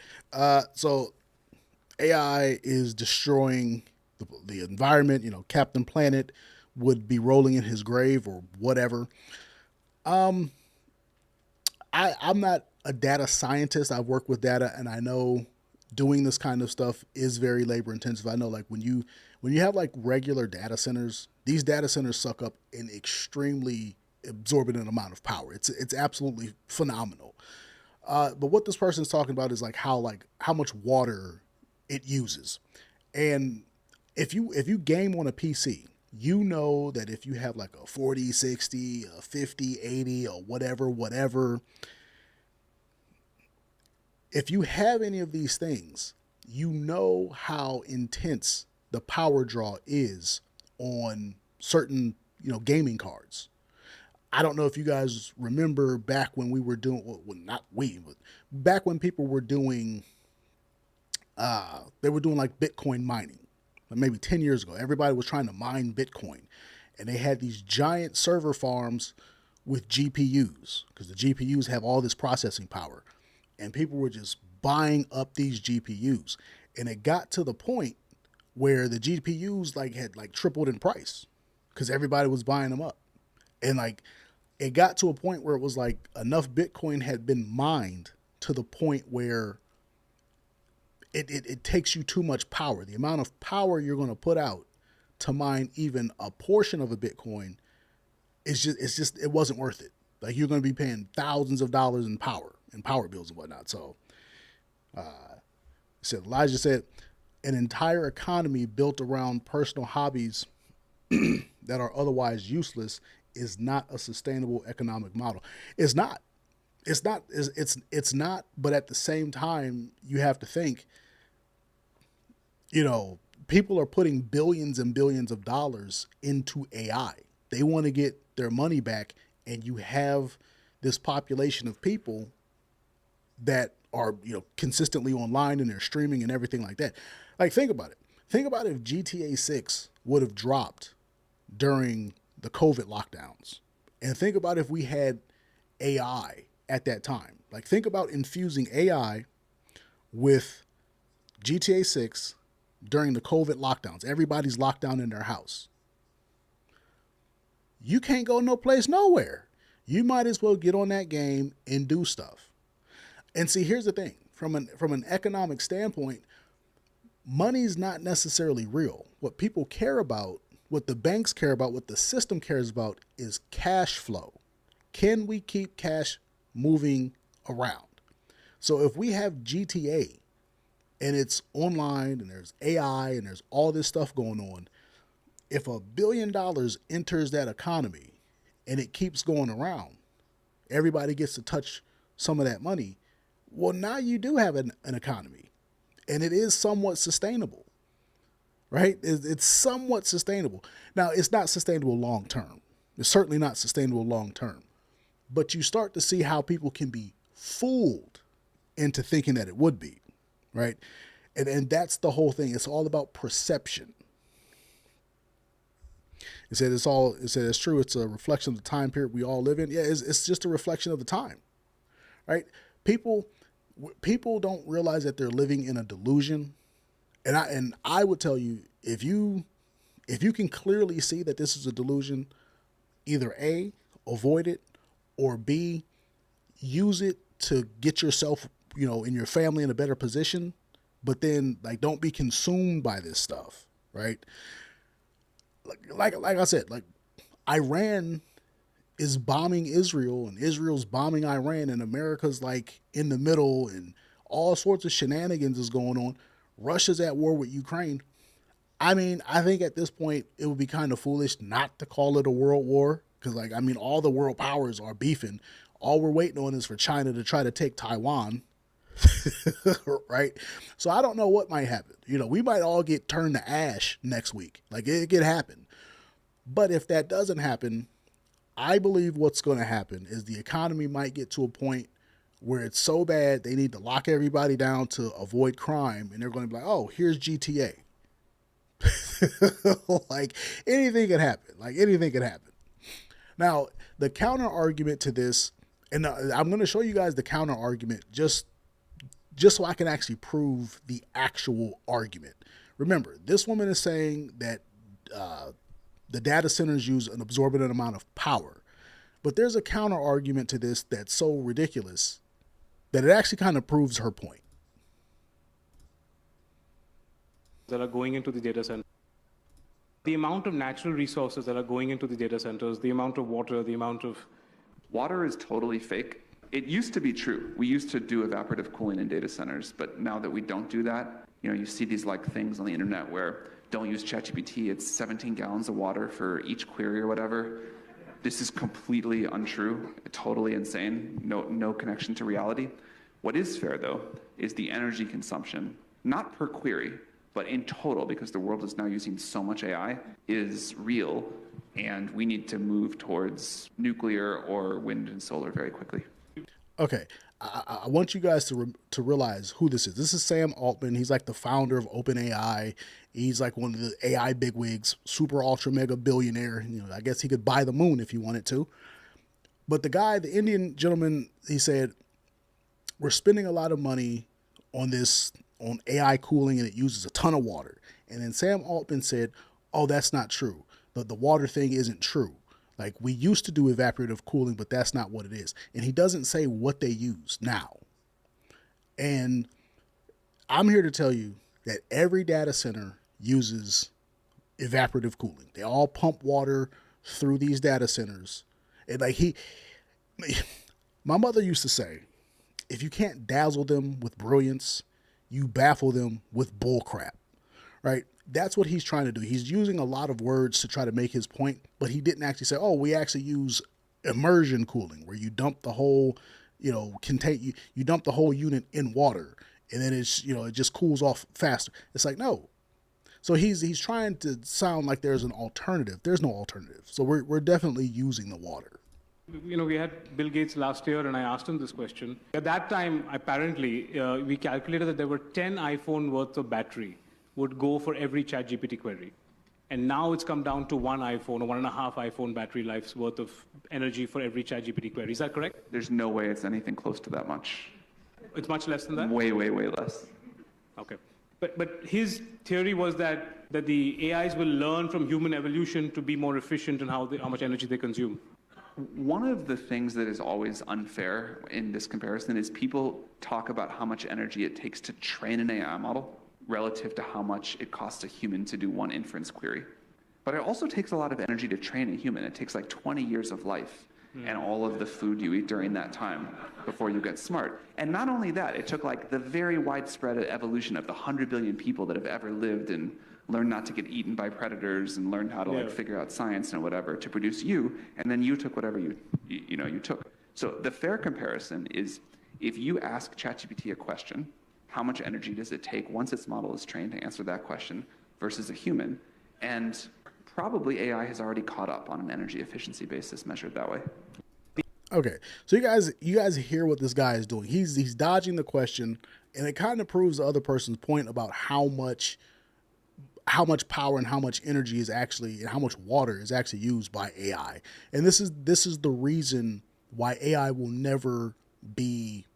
Speaker 1: So AI is destroying the environment. Captain Planet would be rolling in his grave or whatever. I'm not a data scientist. I've worked with data and I know doing this kind of stuff is very labor intensive. I know like when you have like regular data centers, these data centers suck up an extremely exorbitant amount of power. It's absolutely phenomenal. But what this person's talking about is like how much water it uses. And if you game on a PC, you know that if you have like a 40, 60, a 50, 80 or whatever, if you have any of these things, you know how intense the power draw is on certain, gaming cards. I don't know if you guys remember back when we were doing, well, not we, but back when people were doing, they were doing like Bitcoin mining, maybe 10 years ago. Everybody was trying to mine Bitcoin and they had these giant server farms with GPUs because the GPUs have all this processing power. And people were just buying up these GPUs. And it got to the point where the GPUs had tripled in price because everybody was buying them up. And it got to a point where it was like enough Bitcoin had been mined to the point where it takes you too much power. The amount of power you're going to put out to mine even a portion of a Bitcoin it wasn't worth it. Like you're going to be paying thousands of dollars in power and power bills and whatnot. So, Elijah said, an entire economy built around personal hobbies that are otherwise useless is not a sustainable economic model. It's not. It's not. But at the same time, you have to think, people are putting billions and billions of dollars into AI. They want to get their money back, and you have this population of people that are consistently online and they're streaming and everything like that. Like think about it. Think about if GTA 6 would have dropped during the COVID lockdowns, and think about if we had AI at that time. Like think about infusing AI with GTA 6 during the COVID lockdowns. Everybody's locked down in their house. You can't go no place, nowhere. You might as well get on that game and do stuff. And see, here's the thing. From an economic standpoint, money's not necessarily real. What people care about, what the banks care about, what the system cares about is cash flow. Can we keep cash moving around? So if we have GTA and it's online and there's AI and there's all this stuff going on, if $1 billion enters that economy and it keeps going around, everybody gets to touch some of that money. Well, now you do have an economy, and it is somewhat sustainable, right? It's somewhat sustainable. Now, it's not sustainable long term. It's certainly not sustainable long term. But you start to see how people can be fooled into thinking that it would be, right? And that's the whole thing. It's all about perception. It said it's true. It's a reflection of the time period we all live in. Yeah, it's just a reflection of the time, right? People don't realize that they're living in a delusion. And I would tell you, if you can clearly see that this is a delusion, either A, avoid it, or B, use it to get yourself, and your family in a better position, but then like don't be consumed by this stuff, right? Like I said, like Iran is bombing Israel and Israel's bombing Iran and America's like in the middle and all sorts of shenanigans is going on. Russia's at war with Ukraine. I mean, I think at this point it would be kind of foolish not to call it a world war because all the world powers are beefing. All we're waiting on is for China to try to take Taiwan. Right? So I don't know what might happen. We might all get turned to ash next week. Like it could happen. But if that doesn't happen, I believe what's going to happen is the economy might get to a point where it's so bad they need to lock everybody down to avoid crime. And they're going to be like, oh, here's GTA. Like anything could happen. Like anything could happen. Now, the counter argument to this, and I'm going to show you guys the counter argument just so I can actually prove the actual argument. Remember, this woman is saying that the data centers use an absorbent amount of power. But there's a counter argument to this that's so ridiculous that it actually kind of proves her point.
Speaker 4: That are going into the data center. The amount of natural resources that are going into the data centers, the amount of water, the amount of...
Speaker 5: Water is totally fake. It used to be true. We used to do evaporative cooling in data centers, but now that we don't do that, you see these like things on the internet where don't use ChatGPT, it's 17 gallons of water for each query or whatever. This is completely untrue, totally insane, no connection to reality. What is fair though, is the energy consumption, not per query, but in total, because the world is now using so much AI, is real, and we need to move towards nuclear or wind and solar very quickly.
Speaker 1: Okay, I want you guys to realize who this is. This is Sam Altman. He's like the founder of OpenAI. He's like one of the AI bigwigs, super ultra mega billionaire. I guess he could buy the moon if he wanted to. But the Indian gentleman, he said, we're spending a lot of money on AI cooling and it uses a ton of water. And then Sam Altman said, oh, that's not true. The water thing isn't true. Like we used to do evaporative cooling, but that's not what it is. And he doesn't say what they use now. And I'm here to tell you that every data center uses evaporative cooling. They all pump water through these data centers. And my mother used to say, if you can't dazzle them with brilliance, you baffle them with bullcrap, right? That's what he's trying to do. He's using a lot of words to try to make his point, but he didn't actually say, oh, we actually use immersion cooling, where you dump the whole, you dump the whole unit in water and then it just cools off faster. It's like, no. So he's trying to sound like there's an alternative. There's no alternative. So we're definitely using the water.
Speaker 4: We had Bill Gates last year, and I asked him this question. At that time, apparently, we calculated that there were 10 iPhone worth of battery would go for every ChatGPT query. And now it's come down to one iPhone or 1.5 iPhone battery life's worth of energy for every ChatGPT query. Is that correct?
Speaker 5: There's no way it's anything close to that much.
Speaker 4: It's much less than that?
Speaker 5: Way, way, way less.
Speaker 4: Okay. But his theory was that the AIs will learn from human evolution to be more efficient in how much energy they consume.
Speaker 5: One of the things that is always unfair in this comparison is people talk about how much energy it takes to train an AI model relative to how much it costs a human to do one inference query. But it also takes a lot of energy to train a human. It takes like 20 years of life. and all of the food you eat during that time before you get smart. And not only that, it took like the very widespread evolution of the 100 billion people that have ever lived and learned not to get eaten by predators and learned how to like figure out science and whatever to produce you, and then you took whatever you took. So the fair comparison is if you ask ChatGPT a question, how much energy does it take once its model is trained to answer that question versus a human? And probably AI has already caught up on an energy efficiency basis measured that way.
Speaker 1: Okay, so you guys hear what this guy is doing. He's dodging the question, and it kind of proves the other person's point about how much power and how much energy is actually and how much water is actually used by AI. And this is the reason why AI will never be,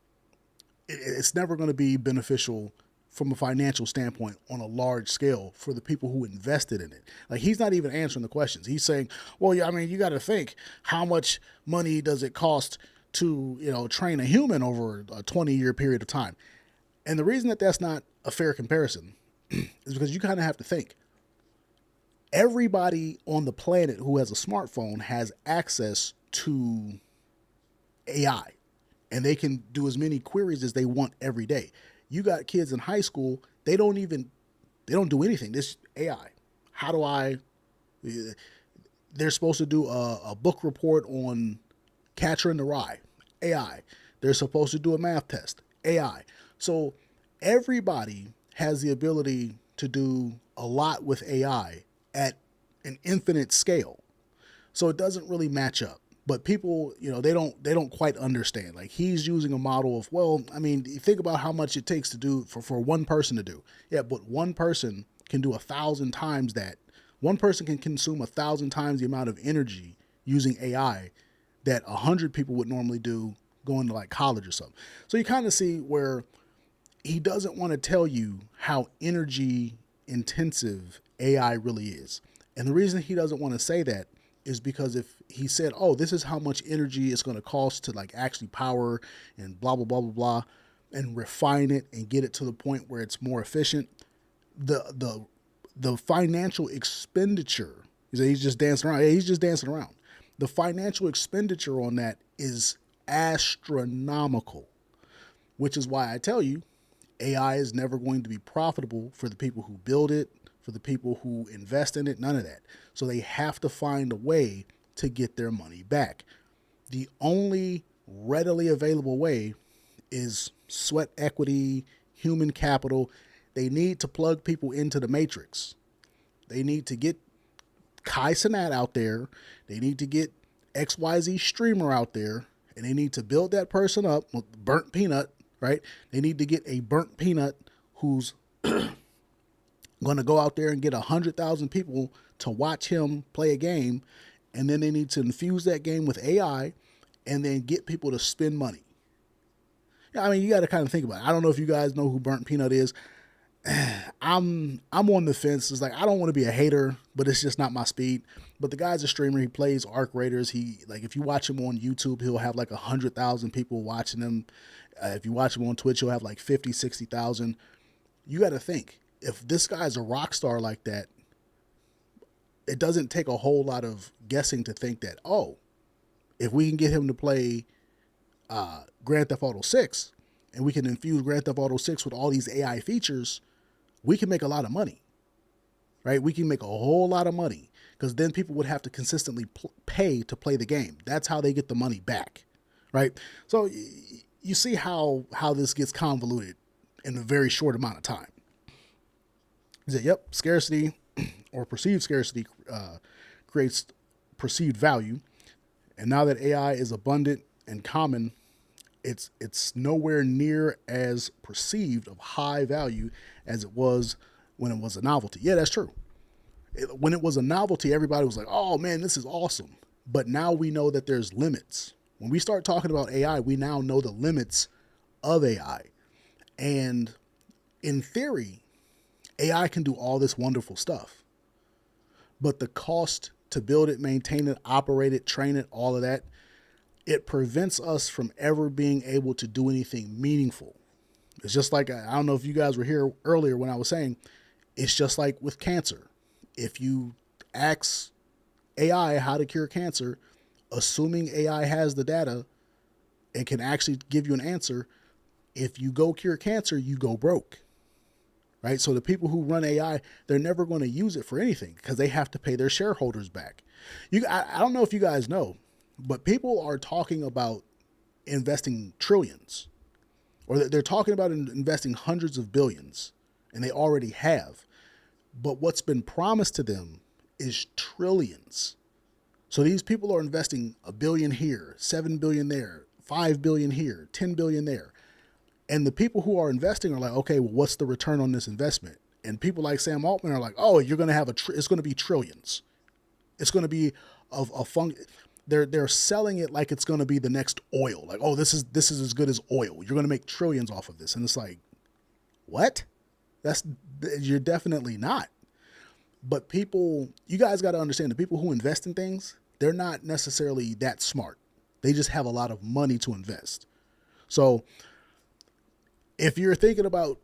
Speaker 1: it's never going to be beneficial from a financial standpoint on a large scale for the people who invested in it. Like, he's not even answering the questions. He's saying, well, yeah, I mean, you got to think, how much money does it cost to, train a human over a 20-year period of time? And the reason that that's not a fair comparison is because you kind of have to think. Everybody on the planet who has a smartphone has access to AI, and they can do as many queries as they want every day. You got kids in high school, they don't do anything. This AI. How do I, they're supposed to do a book report on Catcher in the Rye, AI. They're supposed to do a math test, AI. So everybody has the ability to do a lot with AI at an infinite scale. So it doesn't really match up. But people, they don't quite understand. Like, he's using a model of, well, I mean, think about how much it takes to do for one person to do. Yeah, but one person can do 1,000 times that. One person can consume 1,000 times the amount of energy using AI that 100 people would normally do going to like college or something. So you kind of see where he doesn't want to tell you how energy intensive AI really is. And the reason he doesn't want to say that is because if he said, oh, this is how much energy it's going to cost to like actually power and blah, blah, blah, blah, blah, and refine it and get it to the point where it's more efficient, the financial expenditure, he's just dancing around. Yeah, he's just dancing around. The financial expenditure on that is astronomical, which is why I tell you, AI is never going to be profitable for the people who build it, for the people who invest in it, none of that. So they have to find a way to get their money back. The only readily available way is sweat equity, human capital. They need to plug people into the matrix. They need to get Kai Cenat out there. They need to get XYZ streamer out there, and they need to build that person up with burnt peanut, right? They need to get a burnt peanut who's going to go out there and get 100,000 people to watch him play a game. And then they need to infuse that game with AI and then get people to spend money. I mean, you got to kind of think about it. I don't know if you guys know who Burnt Peanut is. I'm on the fence. It's like, I don't want to be a hater, but it's just not my speed. But the guy's a streamer. He plays Arc Raiders. If you watch him on YouTube, he'll have like 100,000 people watching him. If you watch him on Twitch, he'll have like 50, 60,000. You got to think, if this guy's a rock star like that, it doesn't take a whole lot of guessing to think that, oh, if we can get him to play Grand Theft Auto 6 and we can infuse Grand Theft Auto 6 with all these AI features, we can make a lot of money, right? We can make a whole lot of money because then people would have to consistently pay to play the game. That's how they get the money back, right? So you see how this gets convoluted in a very short amount of time. He said, yep, scarcity or perceived scarcity creates perceived value. And now that AI is abundant and common, it's nowhere near as perceived of high value as it was when it was a novelty. Yeah, that's true. When it was a novelty, everybody was like, oh man, this is awesome. But now we know that there's limits. When we start talking about AI, we now know the limits of AI. And in theory, AI can do all this wonderful stuff. But the cost to build it, maintain it, operate it, train it, all of that, it prevents us from ever being able to do anything meaningful. It's just like, I don't know if you guys were here earlier when I was saying, it's just like with cancer. If you ask AI how to cure cancer, assuming AI has the data and can actually give you an answer, if you go cure cancer, you go broke. Right? So the people who run AI, they're never going to use it for anything because they have to pay their shareholders back. I don't know if you guys know, but people are talking about investing trillions, or they're talking about investing hundreds of billions, and they already have. But what's been promised to them is trillions. So these people are investing $1 billion here, $7 billion there, $5 billion here, $10 billion there. And the people who are investing are like, okay, well, what's the return on this investment? And people like Sam Altman are like, oh, you're going to have it's going to be trillions. It's going to be they're selling it like it's going to be the next oil. Like, oh, this is as good as oil. You're going to make trillions off of this. And it's like, what? You're definitely not. But people, you guys got to understand, the people who invest in things, they're not necessarily that smart. They just have a lot of money to invest. So if you're thinking about,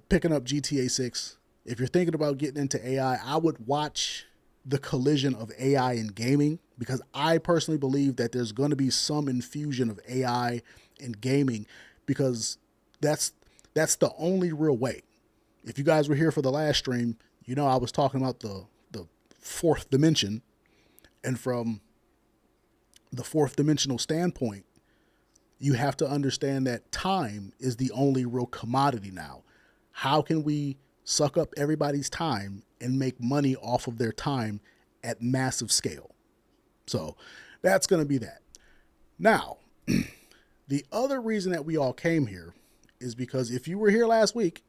Speaker 1: picking up GTA 6, if you're thinking about getting into AI, I would watch the collision of AI and gaming, because I personally believe that there's going to be some infusion of AI in gaming, because that's the only real way. If you guys were here for the last stream, I was talking about the fourth dimension, and from the fourth dimensional standpoint, you have to understand that time is the only real commodity now. How can we suck up everybody's time and make money off of their time at massive scale? So that's going to be that. Now, the other reason that we all came here is because if you were here last week,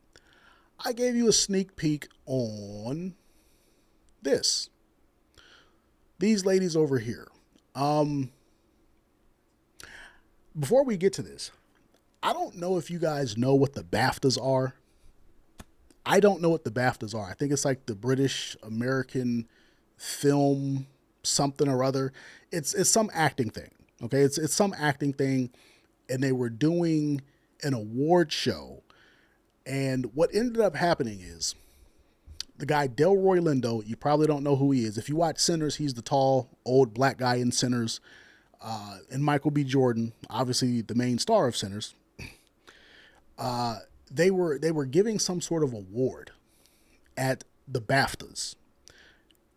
Speaker 1: I gave you a sneak peek on this. These ladies over here. Before we get to this, I don't know if you guys know what the BAFTAs are. I don't know what the BAFTAs are. I think it's like the British American Film something or other. It's some acting thing. Okay, it's some acting thing, and they were doing an award show. And what ended up happening is the guy Delroy Lindo, you probably don't know who he is. If you watch Sinners, he's the tall, old black guy in Sinners. And Michael B. Jordan, obviously the main star of Sinners. They were giving some sort of award at the BAFTAs.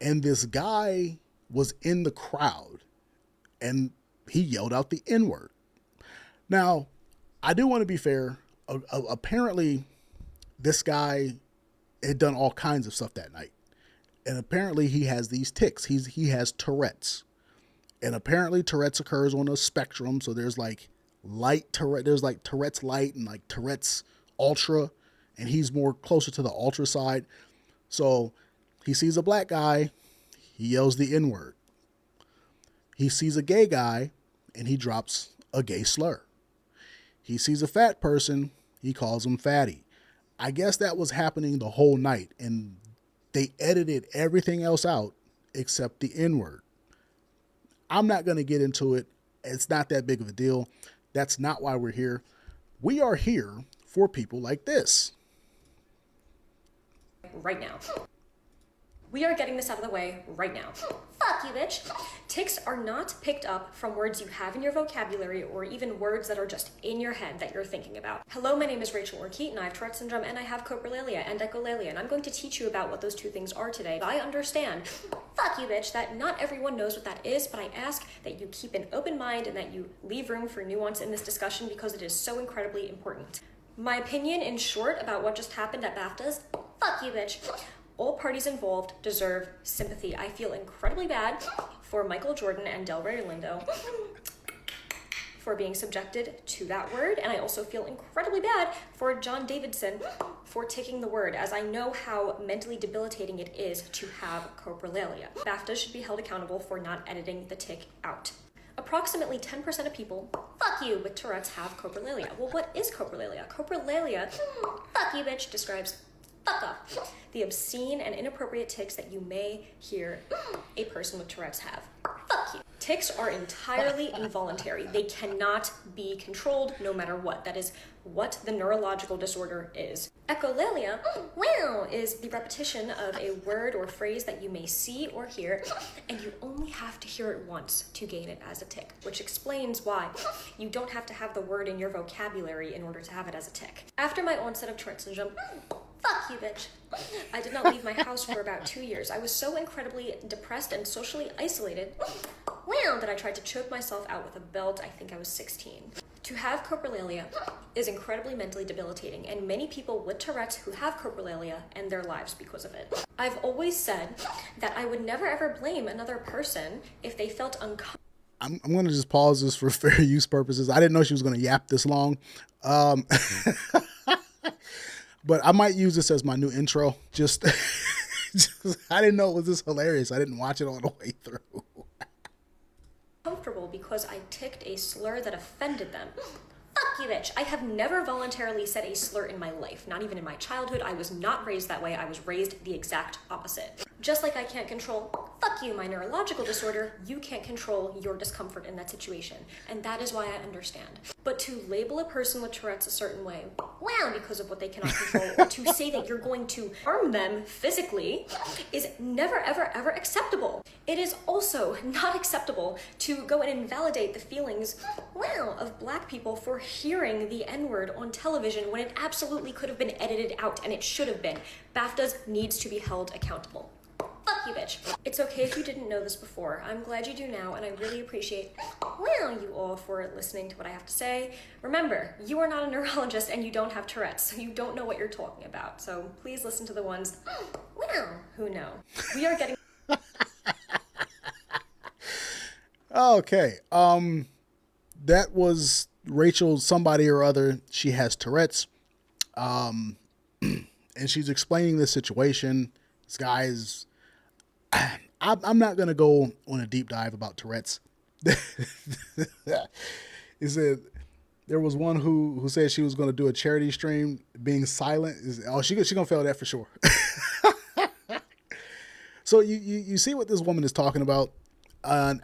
Speaker 1: And this guy was in the crowd and he yelled out the N-word. Now, I do want to be fair. Apparently, this guy had done all kinds of stuff that night. And apparently he has these tics. He has Tourette's. And apparently Tourette's occurs on a spectrum. So there's like light Tourette, there's like Tourette's light and like Tourette's ultra. And he's more closer to the ultra side. So he sees a black guy, he yells the N-word. He sees a gay guy and he drops a gay slur. He sees a fat person, he calls him fatty. I guess that was happening the whole night, and they edited everything else out except the N-word. I'm not going to get into it. It's not that big of a deal. That's not why we're here. We are here for people like this.
Speaker 6: Right now. We are getting this out of the way right now. Fuck you, bitch. Tics are not picked up from words you have in your vocabulary or even words that are just in your head that you're thinking about. Hello, my name is Rachel Orkeet and I have Tourette syndrome and I have coprolalia and echolalia, and I'm going to teach you about what those two things are today. I understand, fuck you, bitch, that not everyone knows what that is, but I ask that you keep an open mind and that you leave room for nuance in this discussion because it is so incredibly important. My opinion, in short, about what just happened at BAFTAs, fuck you, bitch. All parties involved deserve sympathy. I feel incredibly bad for Michael Jordan and Delroy Lindo for being subjected to that word, and I also feel incredibly bad for John Davidson for taking the word, as I know how mentally debilitating it is to have coprolalia. BAFTA should be held accountable for not editing the tic out. Approximately 10% of people, fuck you, with Tourette's have coprolalia. Well, what is coprolalia? Coprolalia, fuck you, bitch, describes fuck off, the obscene and inappropriate tics that you may hear a person with Tourette's have. Fuck you. Tics are entirely involuntary. They cannot be controlled no matter what. That is what the neurological disorder is. Echolalia, wow, is the repetition of a word or phrase that you may see or hear, and you only have to hear it once to gain it as a tic, which explains why you don't have to have the word in your vocabulary in order to have it as a tic. After my onset of Tourette syndrome, fuck you, bitch, I did not leave my house for about 2 years. I was so incredibly depressed and socially isolated, wow, that I tried to choke myself out with a belt. I think I was 16. To have coprolalia is incredibly mentally debilitating, and many people with Tourette's who have coprolalia end their lives because of it. I've always said that I would never ever blame another person if they felt uncomfortable.
Speaker 1: I'm going to just pause this for fair use purposes. I didn't know she was going to yap this long. But I might use this as my new intro. Just I didn't know it was this hilarious. I didn't watch it all the way through.
Speaker 6: Comfortable because I ticked a slur that offended them. Fuck you, bitch. I have never voluntarily said a slur in my life, not even in my childhood. I was not raised that way. I was raised the exact opposite. Just like I can't control, fuck you, my neurological disorder, you can't control your discomfort in that situation. And that is why I understand. But to label a person with Tourette's a certain way, wow, because of what they cannot control, or to say that you're going to harm them physically is never, ever, ever acceptable. It is also not acceptable to go and invalidate the feelings, wow, of black people for hearing the N-word on television when it absolutely could have been edited out, and it should have been. BAFTA needs to be held accountable. Fuck you, bitch. It's okay if you didn't know this before. I'm glad you do now, and I really appreciate, well, you all for listening to what I have to say. Remember, you are not a neurologist and you don't have Tourette's, so you don't know what you're talking about. So please listen to the ones, well, who know. We are getting...
Speaker 1: Okay. That was Rachel somebody or other. She has Tourette's. And she's explaining the situation. This guy is... I'm not going to go on a deep dive about Tourette's. He said there was one who said she was going to do a charity stream. Being silent is, oh, she going to fail that for sure. So you see what this woman is talking about. I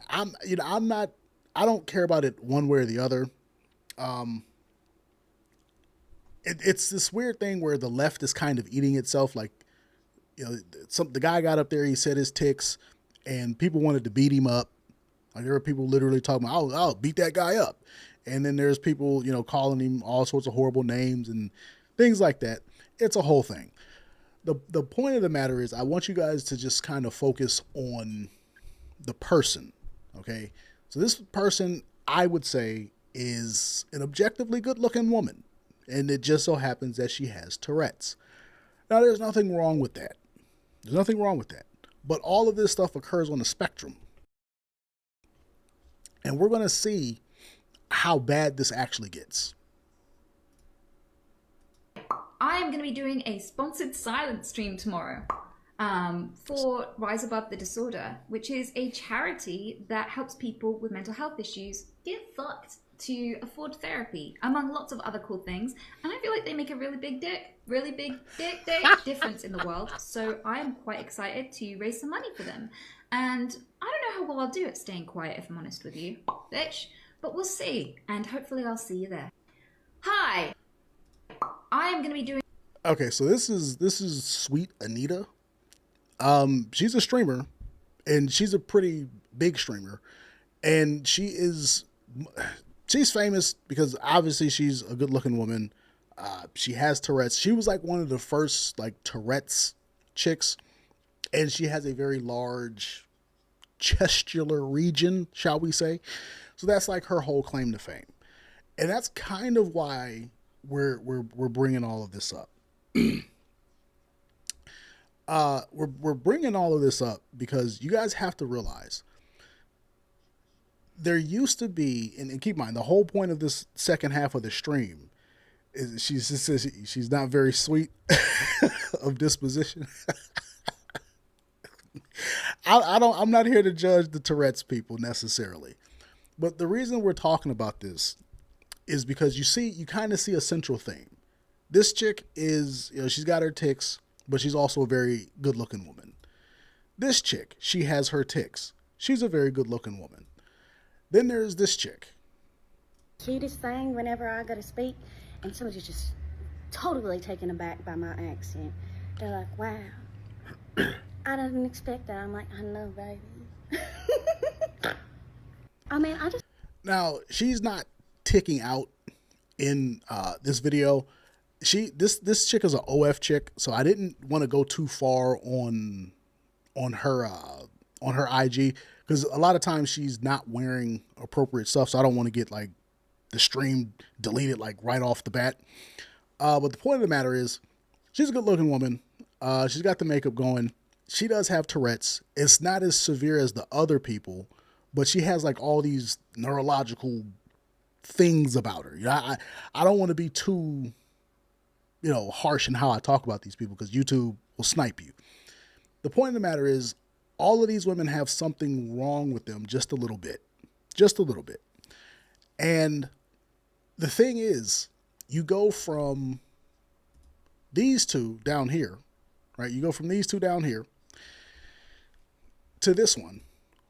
Speaker 1: don't care about it one way or the other. It's this weird thing where the left is kind of eating itself. Like, you know, the guy got up there, he said his tics, and people wanted to beat him up. Like, there were people literally talking about, I'll beat that guy up. And then there's people, you know, calling him all sorts of horrible names and things like that. It's a whole thing. The point of the matter is I want you guys to just kind of focus on the person, okay? So this person, I would say, is an objectively good-looking woman, and it just so happens that she has Tourette's. Now, there's nothing wrong with that. There's nothing wrong with that. But all of this stuff occurs on the spectrum. And we're going to see how bad this actually gets.
Speaker 7: I am going to be doing a sponsored silence stream tomorrow for Rise Above the Disorder, which is a charity that helps people with mental health issues get fucked to afford therapy, among lots of other cool things. And I feel like they make a really big difference in the world. So I am quite excited to raise some money for them. And I don't know how well I'll do at staying quiet, if I'm honest with you, bitch. But we'll see. And hopefully I'll see you there. Hi! I am going to be doing...
Speaker 1: Okay, so this is Sweet Anita. She's a streamer, and she's a pretty big streamer. And she's famous because obviously she's a good-looking woman. She has Tourette's. She was like one of the first like Tourette's chicks, and she has a very large testicular region, shall we say. So that's like her whole claim to fame. And that's kind of why we're bringing all of this up. We're bringing all of this up because you guys have to realize there used to be, and keep in mind, the whole point of this second half of the stream is she just says she's not very sweet of disposition. I'm not here to judge the Tourette's people necessarily, but the reason we're talking about this is because you kind of see a central theme. This chick is, you know, she's got her tics, but she's also a very good looking woman. This chick, she has her tics. She's a very good looking woman. Then there's this chick.
Speaker 8: Cutest thing whenever I go to speak, and somebody's just totally taken aback by my accent. They're like, wow, I didn't expect that. I'm like, I know, baby. I mean, I just.
Speaker 1: Now, she's not ticking out in this video. This chick is an OF chick, so I didn't want to go too far on her IG, because a lot of times she's not wearing appropriate stuff, so I don't want to get like the stream deleted like right off the bat. But the point of the matter is, she's a good looking woman. She's got the makeup going. She does have Tourette's. It's not as severe as the other people, but she has like all these neurological things about her. You know, I don't want to be too, harsh in how I talk about these people, because YouTube will snipe you. The point of the matter is, all of these women have something wrong with them just a little bit. Just a little bit. And the thing is, you go from these two down here, right? You go from these two down here to this one,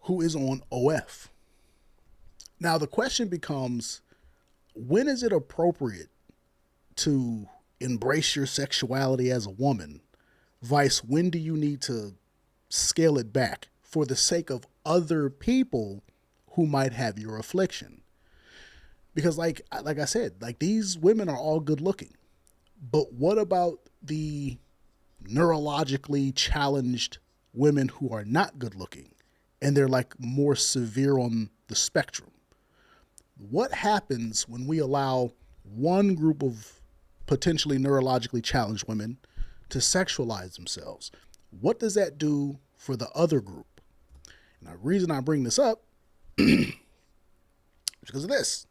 Speaker 1: who is on OF. Now, the question becomes, when is it appropriate to embrace your sexuality as a woman? Vice, when do you need to scale it back for the sake of other people who might have your affliction? Because like I said, like, these women are all good looking, but what about the neurologically challenged women who are not good looking and they're like more severe on the spectrum? What happens when we allow one group of potentially neurologically challenged women to sexualize themselves? What does that do for the other group? And the reason I bring this up is because of this.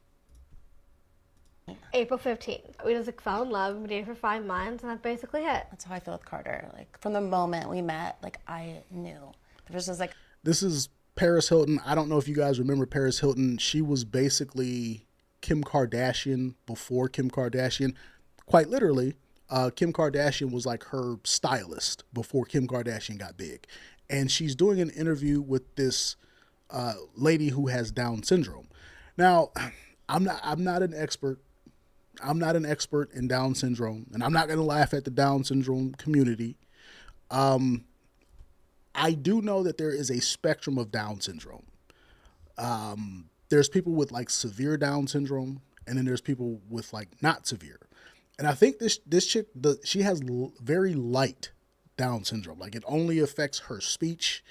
Speaker 9: April 15th. We just fell in love, we dated for 5 months, and that's basically it.
Speaker 10: That's how I feel with Carter. Like, from the moment we met, like, I knew. There was just like...
Speaker 1: This is Paris Hilton. I don't know if you guys remember Paris Hilton. She was basically Kim Kardashian before Kim Kardashian. Quite literally, Kim Kardashian was like her stylist before Kim Kardashian got big. And she's doing an interview with this lady who has Down syndrome. Now, I'm not an expert. I'm not an expert in Down syndrome, and I'm not going to laugh at the Down syndrome community. I do know that there is a spectrum of Down syndrome. There's people with like severe Down syndrome, and then there's people with like not severe. And I think this chick, she has very light Down syndrome. Like, it only affects her speech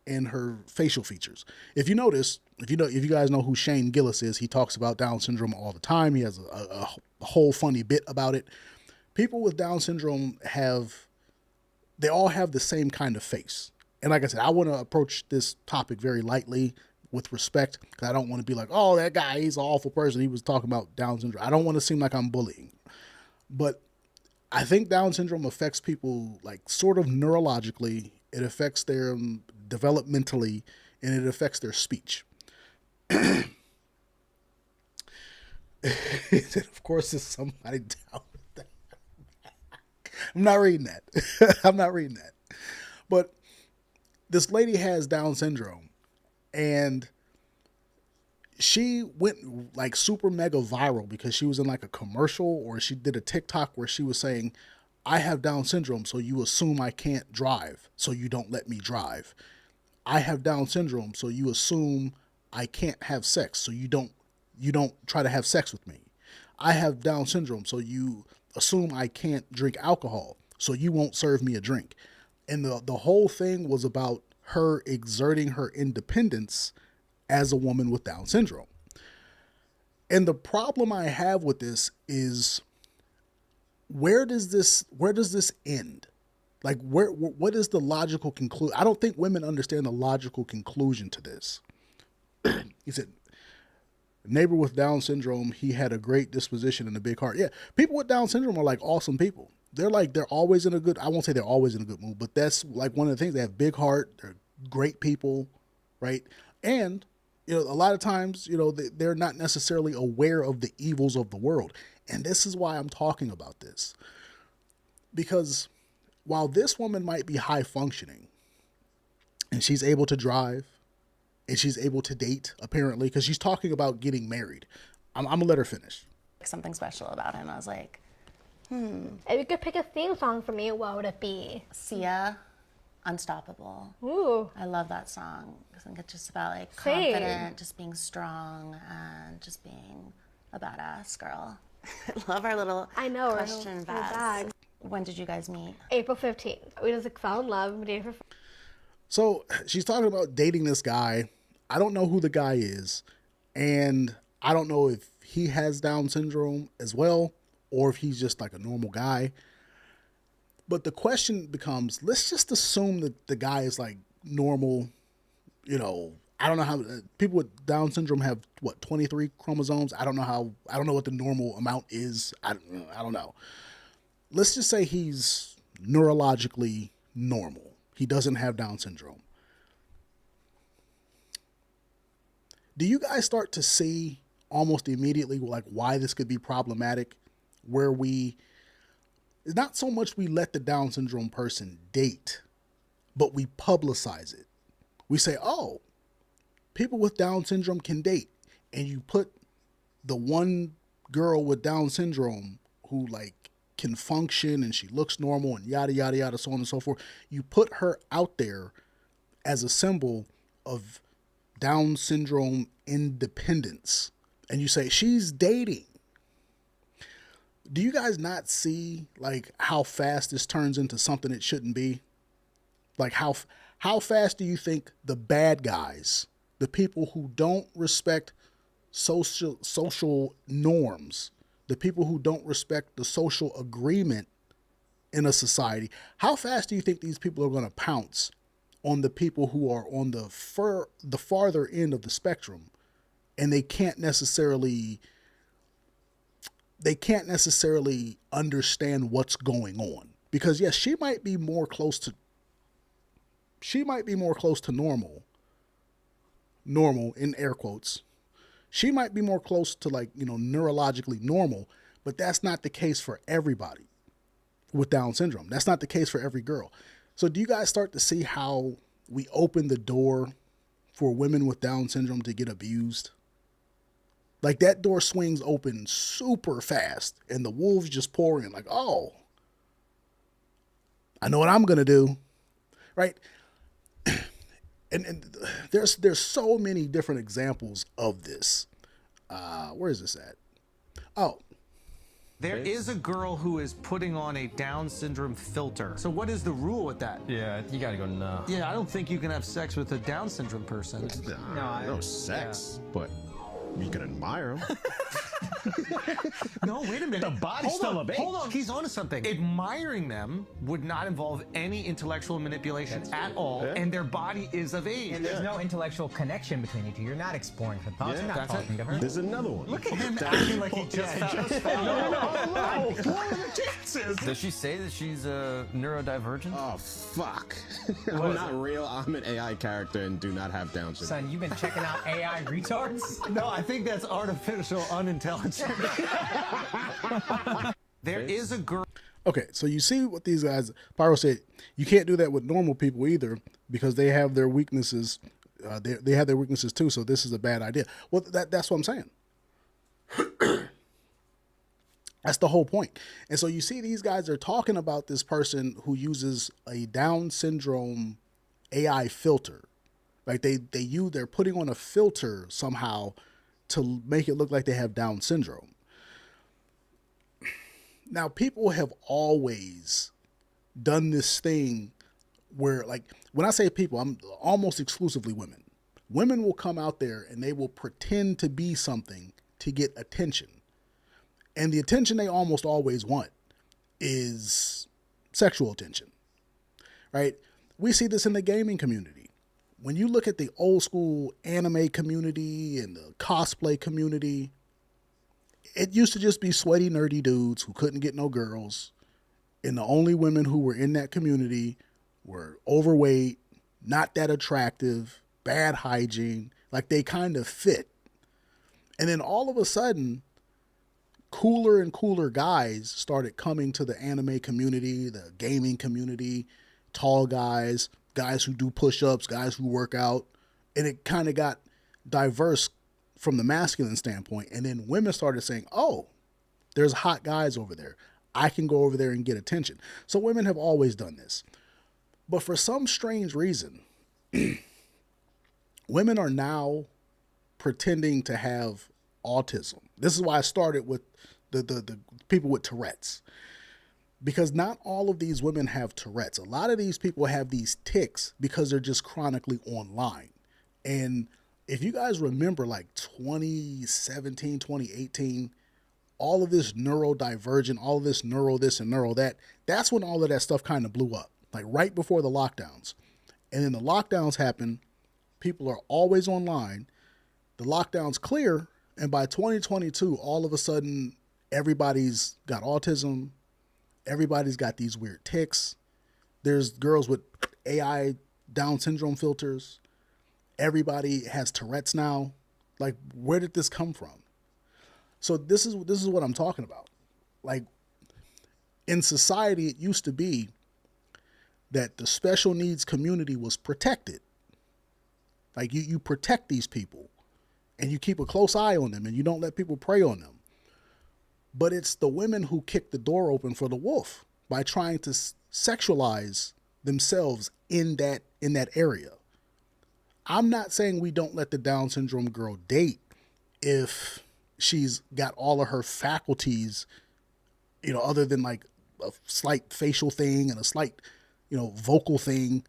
Speaker 1: and her facial features. If you notice, if you guys know who Shane Gillis is, he talks about Down syndrome all the time. He has a whole funny bit about it. People with Down syndrome they all have the same kind of face. And like I said, I want to approach this topic very lightly, with respect, because I don't want to be like, oh, that guy, he's an awful person, he was talking about Down syndrome. I don't want to seem like I'm bullying. But I think Down syndrome affects people like sort of neurologically. It affects them developmentally, and it affects their speech. Of course, there's somebody down with that. I'm not reading that. I'm not reading that. But this lady has Down syndrome, and she went like super mega viral because she was in like a commercial, or she did a TikTok where she was saying, I have Down syndrome, so you assume I can't drive, so you don't let me drive. I have Down syndrome, so you assume I can't have sex, so you don't try to have sex with me. I have Down syndrome, so you assume I can't drink alcohol, so you won't serve me a drink. And the whole thing was about her exerting her independence as a woman with Down syndrome. And the problem I have with this is, where does this end? Like, what is the logical conclusion? I don't think women understand the logical conclusion to this. He said, neighbor with Down syndrome, he had a great disposition and a big heart. Yeah, people with Down syndrome are like awesome people. They're always in a good, I won't say they're always in a good mood, but that's like one of the things. They have big heart. They're great people, right? And, a lot of times, they're not necessarily aware of the evils of the world. And this is why I'm talking about this. Because while this woman might be high functioning and she's able to drive and she's able to date, apparently, because she's talking about getting married. I'm gonna let her finish.
Speaker 10: Something special about him. I was like,
Speaker 9: If you could pick a theme song for me, what would it be?
Speaker 10: Sia, Unstoppable.
Speaker 9: Ooh.
Speaker 10: I love that song. I think it's just about like
Speaker 9: Same.
Speaker 10: confident, just being strong, and just being a badass girl. I love our little question
Speaker 9: little
Speaker 10: bags.
Speaker 9: bag.
Speaker 10: When did you guys meet?
Speaker 9: April 15th. We just like fell in love. We dated for
Speaker 1: So she's talking about dating this guy. I don't know who the guy is, and I don't know if he has Down syndrome as well, or if he's just like a normal guy. But the question becomes, let's just assume that the guy is like normal. You know, I don't know how people with Down syndrome have, what, 23 chromosomes? I don't know what the normal amount is. I don't know. Let's just say he's neurologically normal. He doesn't have Down syndrome. Do you guys start to see almost immediately like why this could be problematic, where it's not so much we let the Down syndrome person date, but we publicize it. We say, oh, people with Down syndrome can date. And you put the one girl with Down syndrome who like can function and she looks normal and yada, yada, yada, so on and so forth. You put her out there as a symbol of Down syndrome independence. And you say, she's dating. Do you guys not see like how fast this turns into something it shouldn't be? Like how fast do you think the bad guys, the people who don't respect social norms, the people who don't respect the social agreement in a society, how fast do you think these people are going to pounce on the people who are on the farther end of the spectrum, and they can't necessarily understand what's going on? Because yes, she might be more close to normal in air quotes. She might be more close to like, neurologically normal, but that's not the case for everybody with Down syndrome. That's not the case for every girl. So do you guys start to see how we open the door for women with Down syndrome to get abused? Like that door swings open super fast and the wolves just pour in like, oh, I know what I'm going to do. Right. And there's so many different examples of this. Where is this at? Oh,
Speaker 11: there is a girl who is putting on a Down syndrome filter. So what is the rule with that?
Speaker 12: Yeah, you gotta go no.
Speaker 11: Yeah, I don't think you can have sex with a Down syndrome person.
Speaker 12: No sex, but you can admire him.
Speaker 11: No, wait a minute.
Speaker 12: The body's still a baby.
Speaker 11: Hold on, he's onto something. Admiring them would not involve any intellectual manipulation at all, and their body is of age.
Speaker 13: And there's no intellectual connection between you two. You're not exploring her thoughts. You're not talking to her.
Speaker 12: There's another one.
Speaker 11: Look at him acting like he just found
Speaker 12: No. What are the chances?
Speaker 14: Does she say that she's neurodivergent?
Speaker 12: Oh, fuck. I'm not real. I'm an AI character and do not have Down syndrome.
Speaker 13: Son, you've been checking out AI retards?
Speaker 11: No, I think that's artificial unintelligence. There is a girl.
Speaker 1: okay. So you see what these guys, Pyro said, you can't do that with normal people either because they have their weaknesses. They have their weaknesses too. So this is a bad idea. Well, that's what I'm saying. That's the whole point. And so you see these guys are talking about this person who uses a Down syndrome AI filter. Like they're putting on a filter somehow to make it look like they have Down syndrome. Now, people have always done this thing where, like, when I say people, I'm almost exclusively women. Women will come out there and they will pretend to be something to get attention. And the attention they almost always want is sexual attention, right? We see this in the gaming community. When you look at the old school anime community and the cosplay community, it used to just be sweaty, nerdy dudes who couldn't get no girls. And the only women who were in that community were overweight, not that attractive, bad hygiene, like they kind of fit. And then all of a sudden, cooler and cooler guys started coming to the anime community, the gaming community, tall guys, guys who do push-ups, guys who work out, And it kind of got diverse from the masculine standpoint. And then women started saying, oh, there's hot guys over there. I can go over there and get attention. So women have always done this. But for some strange reason, women are now pretending to have autism. This is why I started with the people with Tourette's. Because not all of these women have Tourette's. A lot of these people have these tics because they're just chronically online. And if you guys remember like 2017, 2018, all of this neurodivergent, all of this neuro this and neuro that, that's when all of that stuff kind of blew up, like right before the lockdowns. And then the lockdowns happen. People are always online. The lockdowns clear. And by 2022, all of a sudden, everybody's got autism. Everybody's got these weird tics. There's girls with AI Down syndrome filters. Everybody has Tourette's now. Like, where did this come from? So this is what I'm talking about. Like, in society, it used to be that the special needs community was protected. Like, you protect these people and you keep a close eye on them and you don't let people prey on them. But it's the women who kick the door open for the wolf by trying to sexualize themselves in that area. I'm not saying we don't let the Down syndrome girl date if she's got all of her faculties, other than like a slight facial thing and a slight, vocal thing.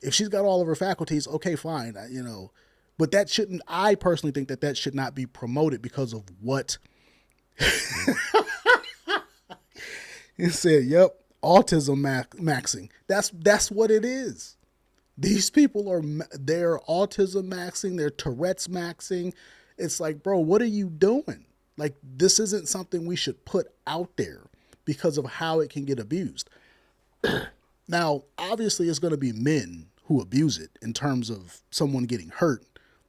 Speaker 1: If she's got all of her faculties, okay, fine, but that shouldn't, I personally think that should not be promoted because of what he said. Yep. Autism maxing. That's what it is. These people they're autism maxing, they're Tourette's maxing. It's like, bro, what are you doing? Like, this isn't something we should put out there because of how it can get abused. Now, obviously, it's going to be men who abuse it in terms of someone getting hurt,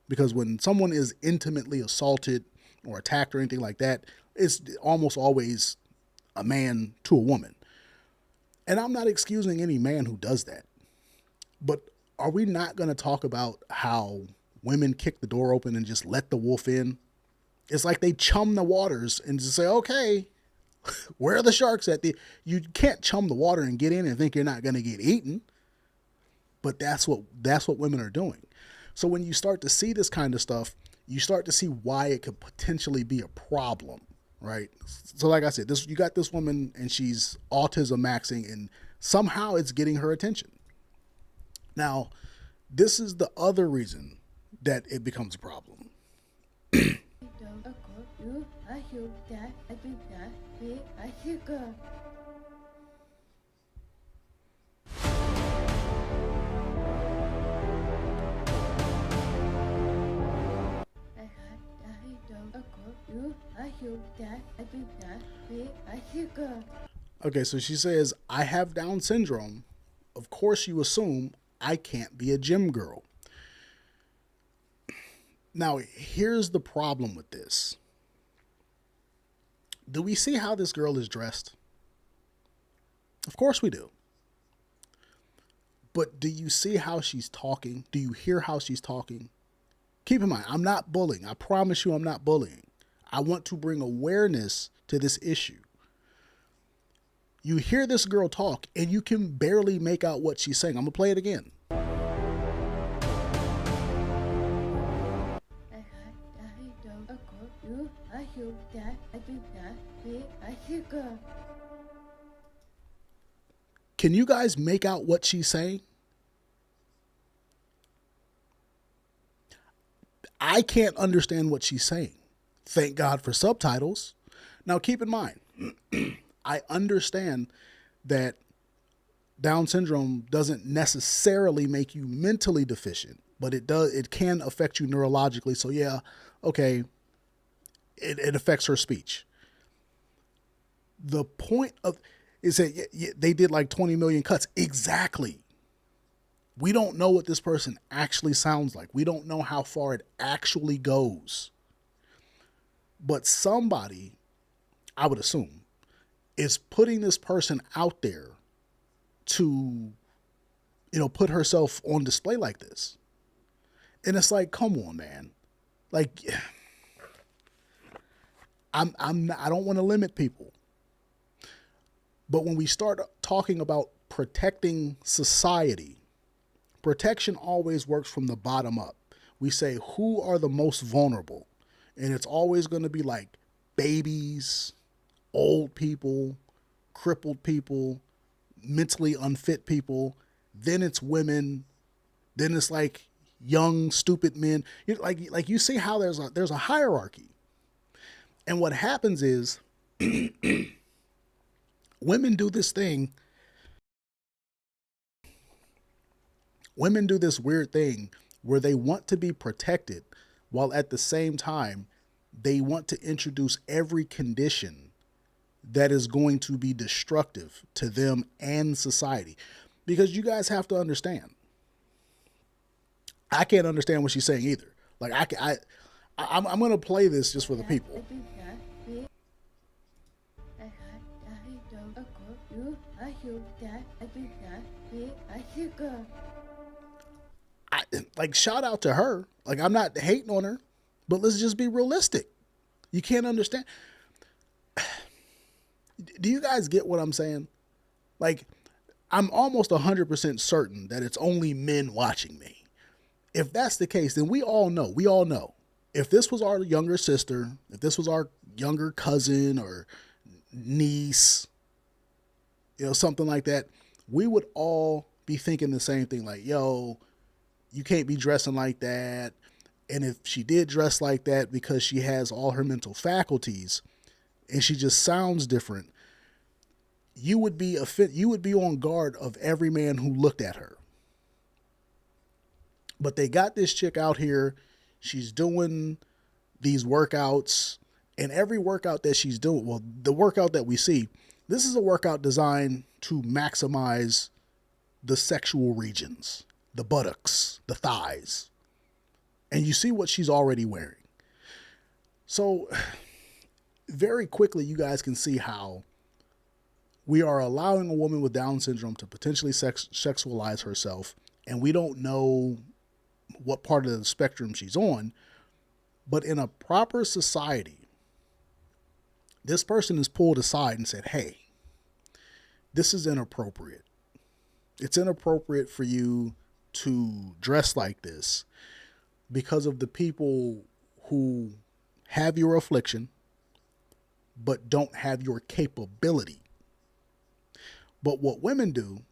Speaker 1: because when someone is intimately assaulted or attacked or anything like that, it's almost always a man to a woman. And I'm not excusing any man who does that. But are we not going to talk about how women kick the door open and just let the wolf in? It's like they chum the waters and just say, okay, where are the sharks at? You can't chum the water and get in and think you're not going to get eaten. But that's what women are doing. So when you start to see this kind of stuff, you start to see why it could potentially be a problem, right? So like I said, you got this woman and she's autism maxing and somehow it's getting her attention. Now, this is the other reason that it becomes a problem. Okay, so she says, I have Down syndrome. Of course you assume I can't be a gym girl. Now, here's the problem with this. Do we see how this girl is dressed? Of course we do. But do you see how she's talking? Do you hear how she's talking? Keep in mind, I'm not bullying. I promise you I'm not bullying. I want to bring awareness to this issue. You hear this girl talk and you can barely make out what she's saying. I'm going to play it again. Can you guys make out what she's saying? I can't understand what she's saying. Thank God for subtitles. Now keep in mind, I understand that Down syndrome doesn't necessarily make you mentally deficient, but it can affect you neurologically. So yeah, okay, it affects her speech. The point of is that they did like 20 million cuts. Exactly. We don't know what this person actually sounds like. We don't know how far it actually goes. But somebody, I would assume, is putting this person out there to, put herself on display like this. And it's like, come on, man. Like, I don't want to limit people. But when we start talking about protecting society, protection always works from the bottom up. We say, who are the most vulnerable? And it's always going to be like babies, old people, crippled people, mentally unfit people. Then it's women. Then it's like young, stupid men. Like you see how there's a hierarchy. And what happens is women do this thing. Women do this weird thing where they want to be protected while at the same time they want to introduce every condition that is going to be destructive to them and society. Because you guys have to understand. I can't understand what she's saying either. Like I'm going to play this just for the people. Like, shout out to her. Like, I'm not hating on her, but let's just be realistic. You can't understand. Do you guys get what I'm saying? Like, I'm almost 100% certain that it's only men watching me. If that's the case, then we all know. If this was our younger sister, if this was our younger cousin or niece, something like that, we would all be thinking the same thing. Like, yo, you can't be dressing like that. And if she did dress like that because she has all her mental faculties and she just sounds different, you would be on guard of every man who looked at her. But they got this chick out here. She's doing these workouts, and every workout that she's doing, well, the workout that we see, this is a workout designed to maximize the sexual regions, the buttocks, the thighs. And you see what she's already wearing. So very quickly, you guys can see how we are allowing a woman with Down syndrome to potentially sexualize herself, and we don't know what part of the spectrum she's on. But in a proper society, this person is pulled aside and said, hey, this is inappropriate. It's inappropriate for you to dress like this because of the people who have your affliction but don't have your capability. But what women do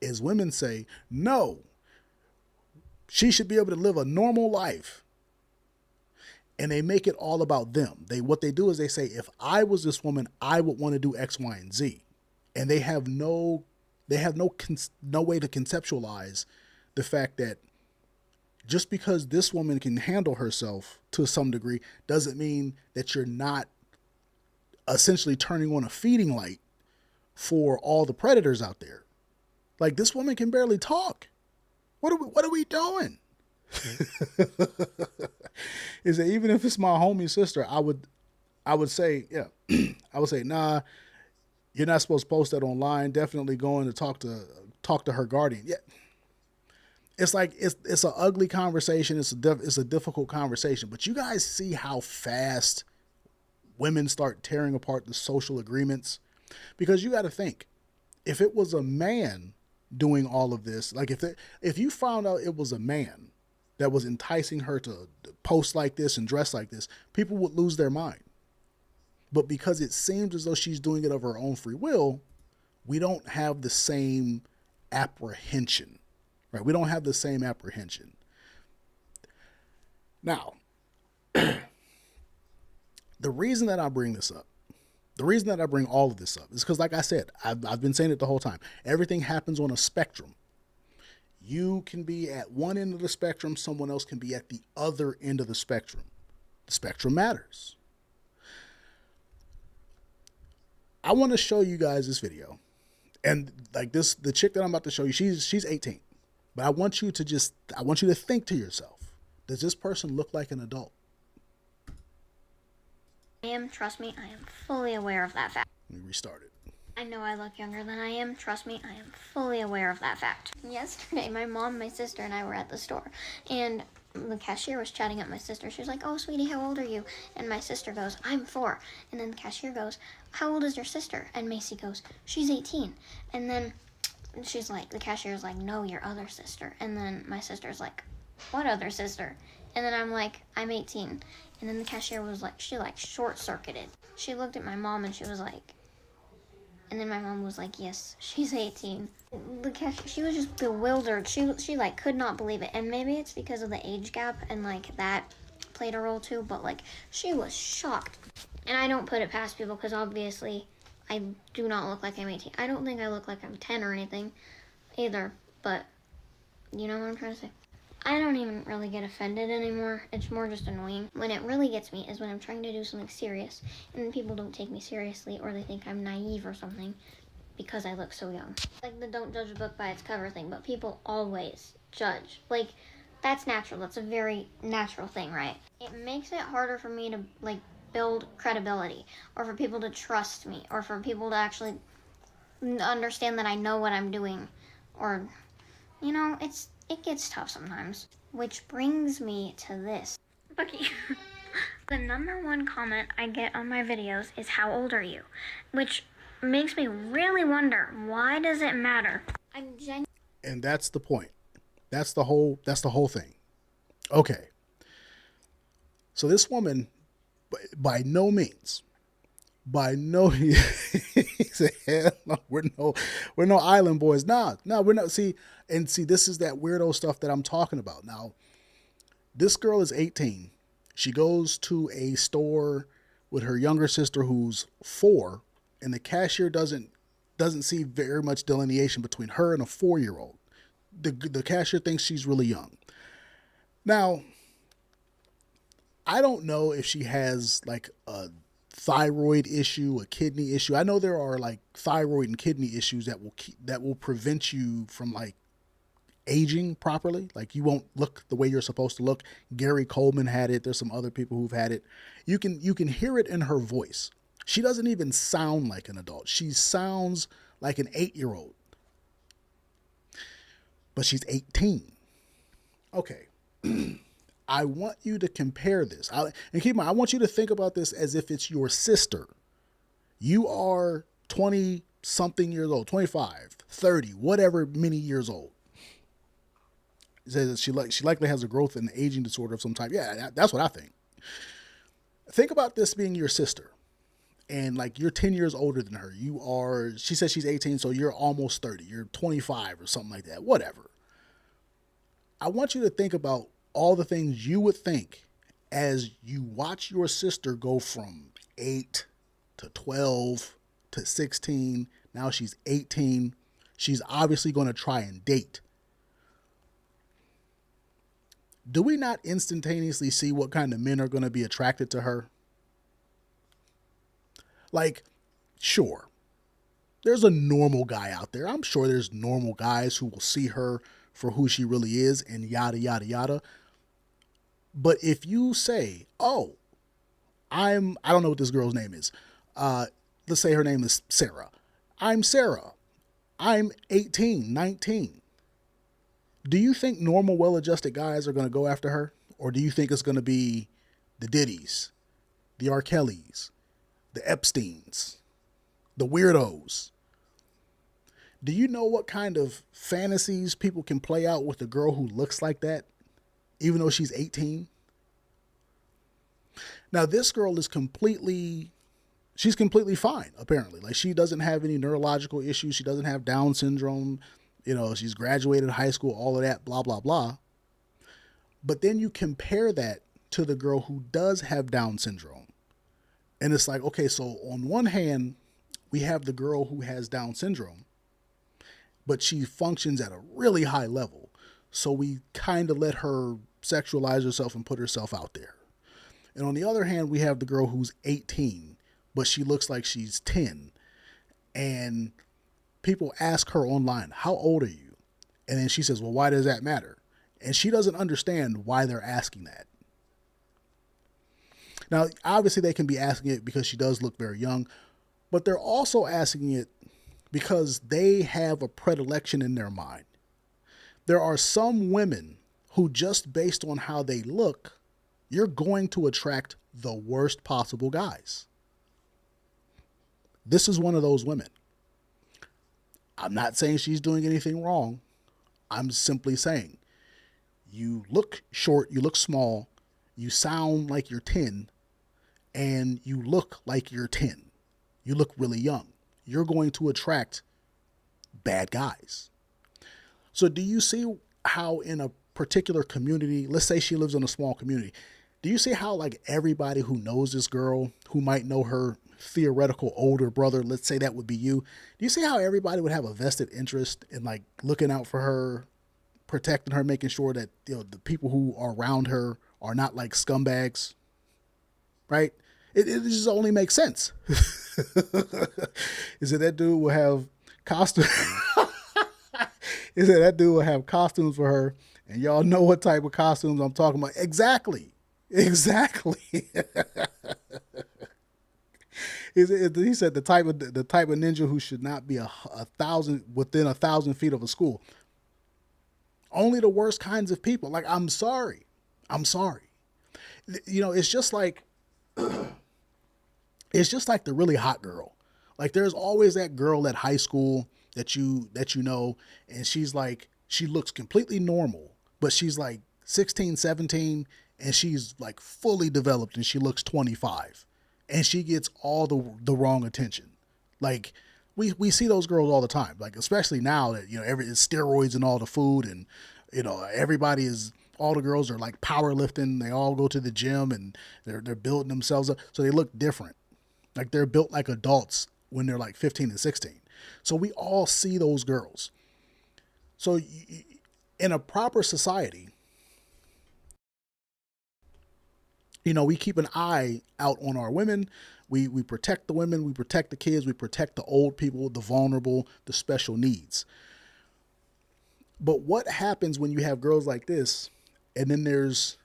Speaker 1: is women say, no, she should be able to live a normal life. And they make it all about them. What they do is they say, if I was this woman, I would want to do X, Y, and Z. And they have no way to conceptualize the fact that just because this woman can handle herself to some degree doesn't mean that you're not essentially turning on a feeding light for all the predators out there. Like, this woman can barely talk. What are we doing? Is that even if it's my homie sister, I would say, yeah, I would say, nah, you're not supposed to post that online. Definitely going to talk to her guardian. Yeah. It's like, it's an ugly conversation. It's a difficult conversation, but you guys see how fast women start tearing apart the social agreements, because you got to think, if it was a man doing all of this, like if you found out it was a man that was enticing her to post like this and dress like this, people would lose their mind. But because it seems as though she's doing it of her own free will, we don't have the same apprehension, right? We don't have the same apprehension. Now, the reason that I bring this up, the reason that I bring all of this up is because, like I said, I've been saying it the whole time. Everything happens on a spectrum. You can be at one end of the spectrum. Someone else can be at the other end of the spectrum. The spectrum matters. I want to show you guys this video. And like this, the chick that I'm about to show you, she's 18. But I want you to think to yourself, does this person look like an adult?
Speaker 15: Trust me, I am fully aware of that fact.
Speaker 1: Let me restart it.
Speaker 15: I know I look younger than I am. Trust me, I am fully aware of that fact. Yesterday, my mom, my sister, and I were at the store, and The cashier was chatting up my sister. She was like, "Oh, sweetie, how old are you?" And my sister goes, "I'm 4." And then the cashier goes, "How old is your sister?" And Macy goes, "She's 18." And then she's like, the cashier's like, "No, your other sister." And then my sister's like, "What other sister?" And then I'm like, "I'm 18." And then the cashier was like, she like short-circuited. She looked at my mom and she was like, and then my mom was like, "Yes, she's 18." The cashier, she was just bewildered. She like could not believe it. And maybe it's because of the age gap and like that played a role too, but like she was shocked. And I don't put it past people because obviously I do not look like I'm 18. I don't think I look like I'm 10 or anything either, but you know what I'm trying to say. I don't even really get offended anymore. It's more just annoying. When it really gets me is when I'm trying to do something serious and then people don't take me seriously or they think I'm naive or something because I look so young. Like the don't judge a book by its cover thing, but people always judge. Like, that's natural. That's a very natural thing, right? It makes it harder for me to like build credibility or for people to trust me or for people to actually understand that I know what I'm doing or, you know, it gets tough sometimes. Which brings me to this. Bucky, the #1 comment I get on my videos is "How old are you?" Which makes me really wonder, why does it matter? I'm genuinely...
Speaker 1: And that's the point. That's the whole thing. Okay. So this woman, by no means, he said, "Hell no, we're no island boys." Nah, we're not. See, this is that weirdo stuff that I'm talking about. Now, this girl is 18. She goes to a store with her younger sister who's 4, and the cashier doesn't see very much delineation between her and a 4-year-old. The cashier thinks she's really young. Now, I don't know if she has like a thyroid issue, a kidney issue. I know there are like thyroid and kidney issues that will prevent you from like aging properly. Like you won't look the way you're supposed to look. Gary Coleman had it. There's some other people who've had it. You can hear it in her voice. She doesn't even sound like an adult. She sounds like an 8-year-old. But she's 18. Okay. I want you to compare this. And keep in mind, I want you to think about this as if it's your sister. You are 20-something years old, 25, 30, whatever many years old. It says she likely has a growth and aging disorder of some type. Yeah, that's what I think. Think about this being your sister. And like you're 10 years older than her. She says she's 18, so you're almost 30. You're 25 or something like that. Whatever. I want you to think about all the things you would think as you watch your sister go from 8 to 12 to 16. Now she's 18. She's obviously going to try and date. Do we not instantaneously see what kind of men are going to be attracted to her? Like, sure, there's a normal guy out there. I'm sure there's normal guys who will see her for who she really is and yada, yada, yada. But if you say, "Oh, I don't know what this girl's name is. Let's say her name is Sarah. I'm Sarah. I'm 18, 19. Do you think normal, well-adjusted guys are going to go after her? Or do you think it's going to be the Diddy's, the R. Kelly's, the Epsteins, the weirdos? Do you know what kind of fantasies people can play out with a girl who looks like that, even though she's 18? Now, this girl is completely fine, apparently. Like, she doesn't have any neurological issues. She doesn't have Down syndrome. You know, she's graduated high school, all of that, blah, blah, blah. But then you compare that to the girl who does have Down syndrome. And it's like, okay, so on one hand, we have the girl who has Down syndrome, but she functions at a really high level. So we kind of let her sexualize herself and put herself out there. And on the other hand, we have the girl who's 18, but she looks like she's 10. And people ask her online, "How old are you?" And then she says, "Well, why does that matter?" And she doesn't understand why they're asking that. Now, obviously they can be asking it because she does look very young, but they're also asking it because they have a predilection in their mind. There are some women who just based on how they look, you're going to attract the worst possible guys. This is one of those women. I'm not saying she's doing anything wrong. I'm simply saying you look short, you look small, you sound like you're 10, and you look like you're 10. You look really young. You're going to attract bad guys. So do you see how in a particular community, let's say she lives in a small community, do you see how like everybody who knows this girl, who might know her theoretical older brother, let's say that would be you, do you see how everybody would have a vested interest in like looking out for her, protecting her, making sure that, you know, the people who are around her are not like scumbags, right? It just only makes sense. Is it that dude will have costumes? Is it that dude will have costumes for her, and y'all know what type of costumes I'm talking about? Exactly. He said the type of ninja who should not be within 1,000 feet of a school. Only the worst kinds of people. Like, I'm sorry. You know, it's just like the really hot girl. Like, there's always that girl at high school that you know, and she's like, she looks completely normal, but she's like 16, 17, and she's like fully developed, and she looks 25, and she gets all the wrong attention. Like, we see those girls all the time, like, especially now that, you know, it's steroids and all the food, and, you know, all the girls are like powerlifting. They all go to the gym, and they're building themselves up, so they look different. Like, they're built like adults when they're like 15 and 16. So we all see those girls. So in a proper society, you know, we keep an eye out on our women. We protect the women, we protect the kids, we protect the old people, the vulnerable, the special needs. But what happens when you have girls like this, and then there's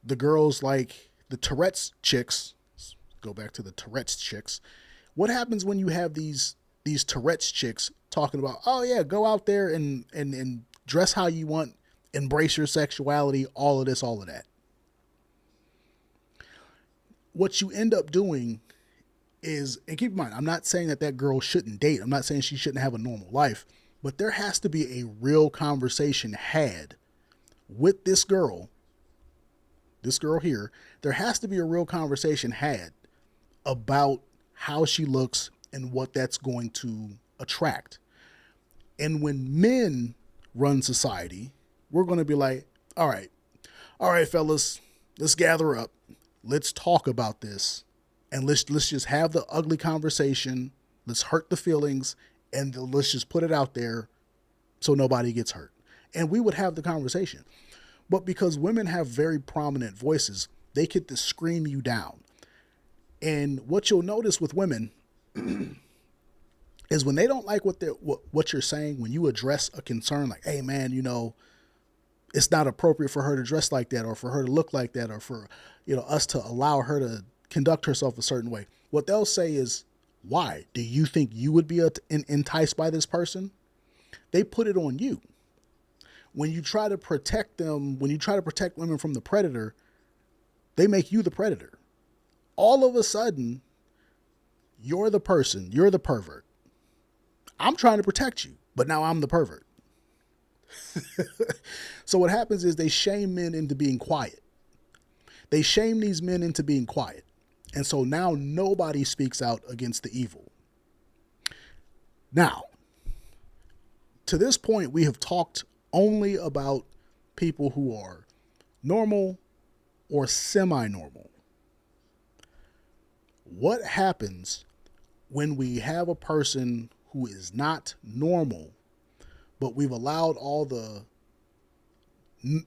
Speaker 1: the girls like the Tourette's chicks? Let's go back to the Tourette's chicks. What happens when you have these Tourette's chicks talking about, oh yeah, go out there and dress how you want, embrace your sexuality, all of this, all of that? What you end up doing is, and keep in mind, I'm not saying that girl shouldn't date. I'm not saying she shouldn't have a normal life, but there has to be a real conversation had with this girl here. There has to be a real conversation had about how she looks and what that's going to attract. And when men run society, we're going to be like, all right, fellas, let's gather up. Let's talk about this, and let's just have the ugly conversation. Let's hurt the feelings, and let's just put it out there so nobody gets hurt. And we would have the conversation. But because women have very prominent voices, they get to scream you down. And what you'll notice with women is when they don't like what you're saying, when you address a concern like, hey man, you know, it's not appropriate for her to dress like that, or for her to look like that, or for, you know, us to allow her to conduct herself a certain way. What they'll say is, why? Do you think you would be enticed by this person? They put it on you. When you try to protect them, when you try to protect women from the predator, they make you the predator. All of a sudden, you're the person, you're the pervert. I'm trying to protect you, but now I'm the pervert. So what happens is they shame men into being quiet. They shame these men into being quiet. And so now nobody speaks out against the evil. Now, to this point, we have talked only about people who are normal or semi-normal. What happens when we have a person who is not normal, but we've allowed all the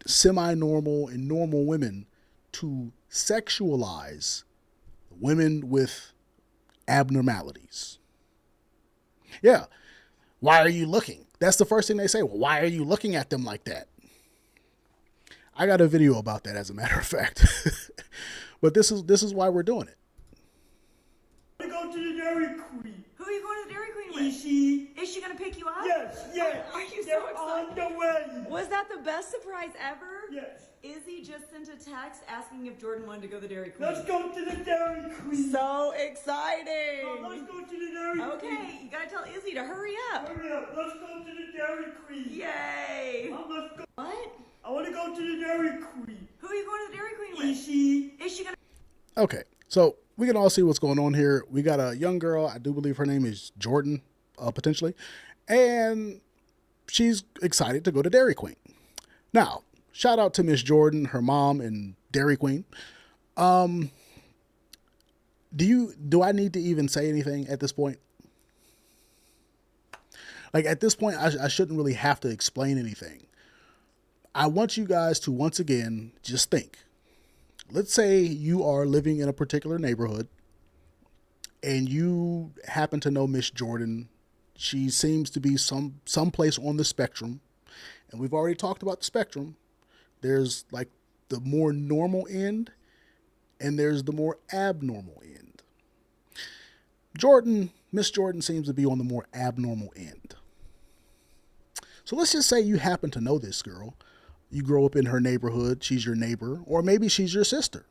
Speaker 1: semi-normal and normal women to sexualize women with abnormalities? Yeah. Why are you looking? That's the first thing they say. Well, why are you looking at them like that? I got a video about that, as a matter of fact. But this is why we're doing it.
Speaker 16: Go to the Dairy Queen. Who are you going to the Dairy Queen with? Is she gonna pick you up?
Speaker 17: Yes, yes.
Speaker 16: Are you
Speaker 17: They're
Speaker 16: so excited?
Speaker 17: on the way.
Speaker 16: Was that the best surprise ever?
Speaker 17: Yes.
Speaker 16: Izzy just sent a text asking if Jordan wanted to go to the Dairy Queen.
Speaker 17: Let's go to the Dairy Queen.
Speaker 16: So exciting.
Speaker 17: Oh, let's go to the Dairy Queen.
Speaker 16: Okay, you gotta tell Izzy to hurry up.
Speaker 17: Hurry up. Let's go to the Dairy Queen.
Speaker 16: Yay.
Speaker 17: Let's go.
Speaker 16: What?
Speaker 17: I want to go to the Dairy Queen.
Speaker 16: Who are you going to the Dairy Queen with? Is she gonna?
Speaker 1: Okay, so we can all see what's going on here. We got a young girl. I do believe her name is Jordan, potentially. And she's excited to go to Dairy Queen. Now, shout out to Miss Jordan, her mom, and Dairy Queen. Do I need to even say anything at this point? Like, at this point, I shouldn't really have to explain anything. I want you guys to, once again, just think. Let's say you are living in a particular neighborhood and you happen to know Miss Jordan. She seems to be someplace on the spectrum. And we've already talked about the spectrum. There's like the more normal end and there's the more abnormal end. Miss Jordan seems to be on the more abnormal end. So let's just say you happen to know this girl. You grow up in her neighborhood. She's your neighbor, or maybe she's your sister.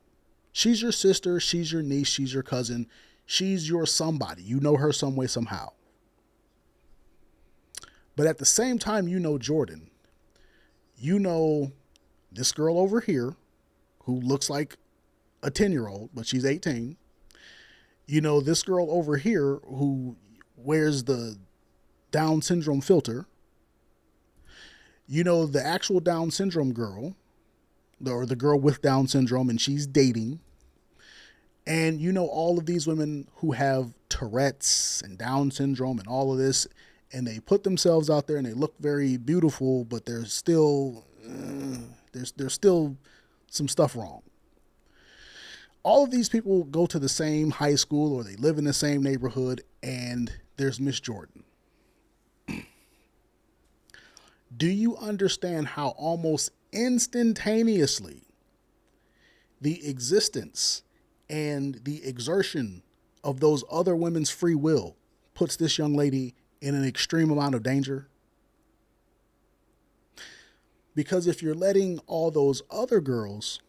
Speaker 1: She's your sister. She's your niece. She's your cousin. She's your somebody. You know her some way, somehow. But at the same time, you know Jordan. You know this girl over here who looks like a 10-year-old, but she's 18. You know this girl over here who wears the Down syndrome filter. You know the actual Down syndrome girl, or the girl with Down syndrome, and she's dating. And you know all of these women who have Tourette's and Down syndrome and all of this, and they put themselves out there and they look very beautiful, but there's still some stuff wrong. All of these people go to the same high school or they live in the same neighborhood, and there's Miss Jordan. Do you understand how almost instantaneously the existence and the exertion of those other women's free will puts this young lady in an extreme amount of danger? Because if you're letting all those other girls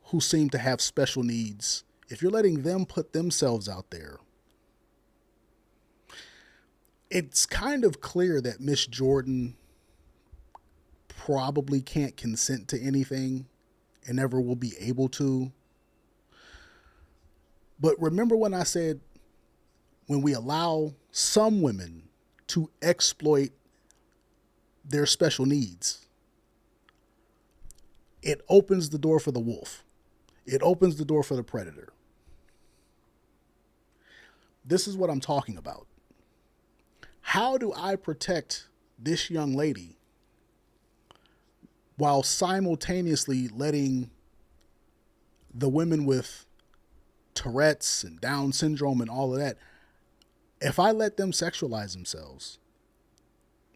Speaker 1: who seem to have special needs, if you're letting them put themselves out there, it's kind of clear that Miss Jordan probably can't consent to anything and never will be able to. But remember when I said, when we allow some women to exploit their special needs, it opens the door for the wolf. It opens the door for the predator. This is what I'm talking about. How do I protect this young lady while simultaneously letting the women with Tourette's and Down syndrome and all of that, if I let them sexualize themselves,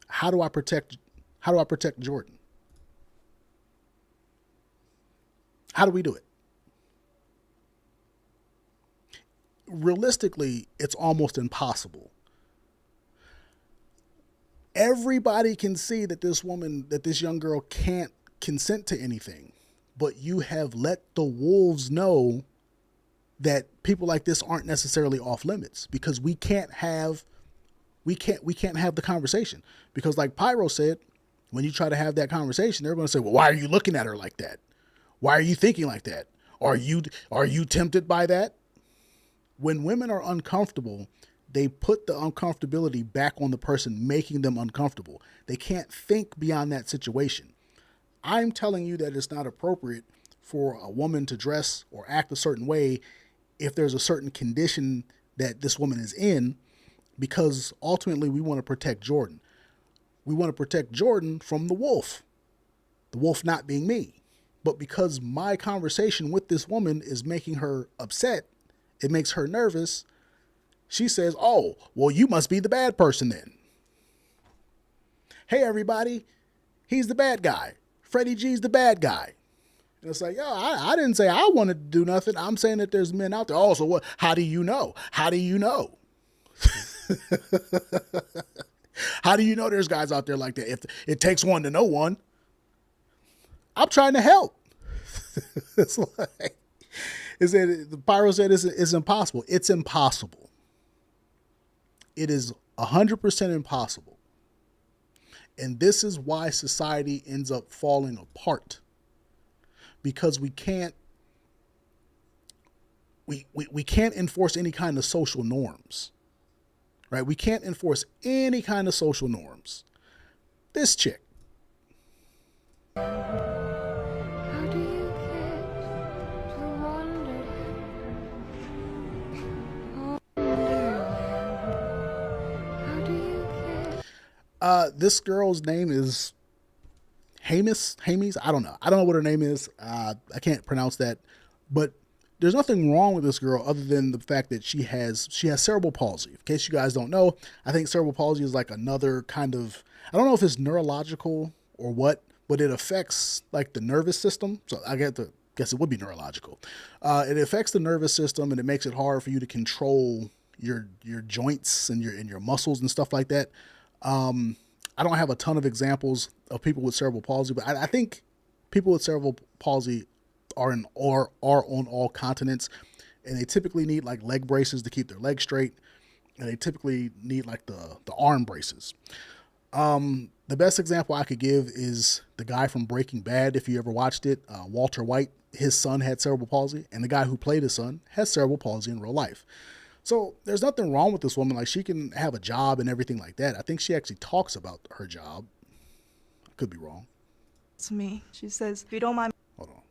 Speaker 1: how do I protect Jordan? How do we do it? Realistically, it's almost impossible. Everybody can see that this young girl can't consent to anything, but you have let the wolves know that people like this aren't necessarily off limits, because we can't have the conversation. Because like Pyro said, when you try to have that conversation, they're going to say, well, why are you looking at her like that? Why are you thinking like that? Are you tempted by that? When women are uncomfortable, they put the uncomfortability back on the person making them uncomfortable. They can't think beyond that situation. I'm telling you that it's not appropriate for a woman to dress or act a certain way if there's a certain condition that this woman is in, because ultimately we want to protect Jordan. We want to protect Jordan from the wolf not being me. But because my conversation with this woman is making her upset, it makes her nervous, she says, oh, well, you must be the bad person then. Hey, everybody, he's the bad guy. Freddie G's the bad guy. And it's like, yo, I didn't say I wanted to do nothing. I'm saying that there's men out there. Oh, so what? How do you know? How do you know? How do you know there's guys out there like that? If it takes one to know one, I'm trying to help. It's like, is it, the Pyro said it's impossible. It's impossible. It is 100% impossible. And this is why society ends up falling apart. Because we can't enforce any kind of social norms. Right? We can't enforce any kind of social norms. This chick. This girl's name is Hamis. I don't know. I don't know what her name is. I can't pronounce that. But there's nothing wrong with this girl other than the fact that she has cerebral palsy. In case you guys don't know, I think cerebral palsy is like another kind of, I don't know if it's neurological or what, but it affects like the nervous system. So I guess it would be neurological. It affects the nervous system and it makes it hard for you to control your joints and your muscles and stuff like that. I don't have a ton of examples of people with cerebral palsy, but I think people with cerebral palsy are on all continents, and they typically need like leg braces to keep their legs straight, and they typically need like the arm braces. The best example I could give is the guy from Breaking Bad. If you ever watched it, Walter White, his son had cerebral palsy, and the guy who played his son has cerebral palsy in real life. So there's nothing wrong with this woman. Like, she can have a job and everything like that. I think she actually talks about her job. I could be wrong.
Speaker 18: To me, she says, if you don't mind.
Speaker 1: Hold on.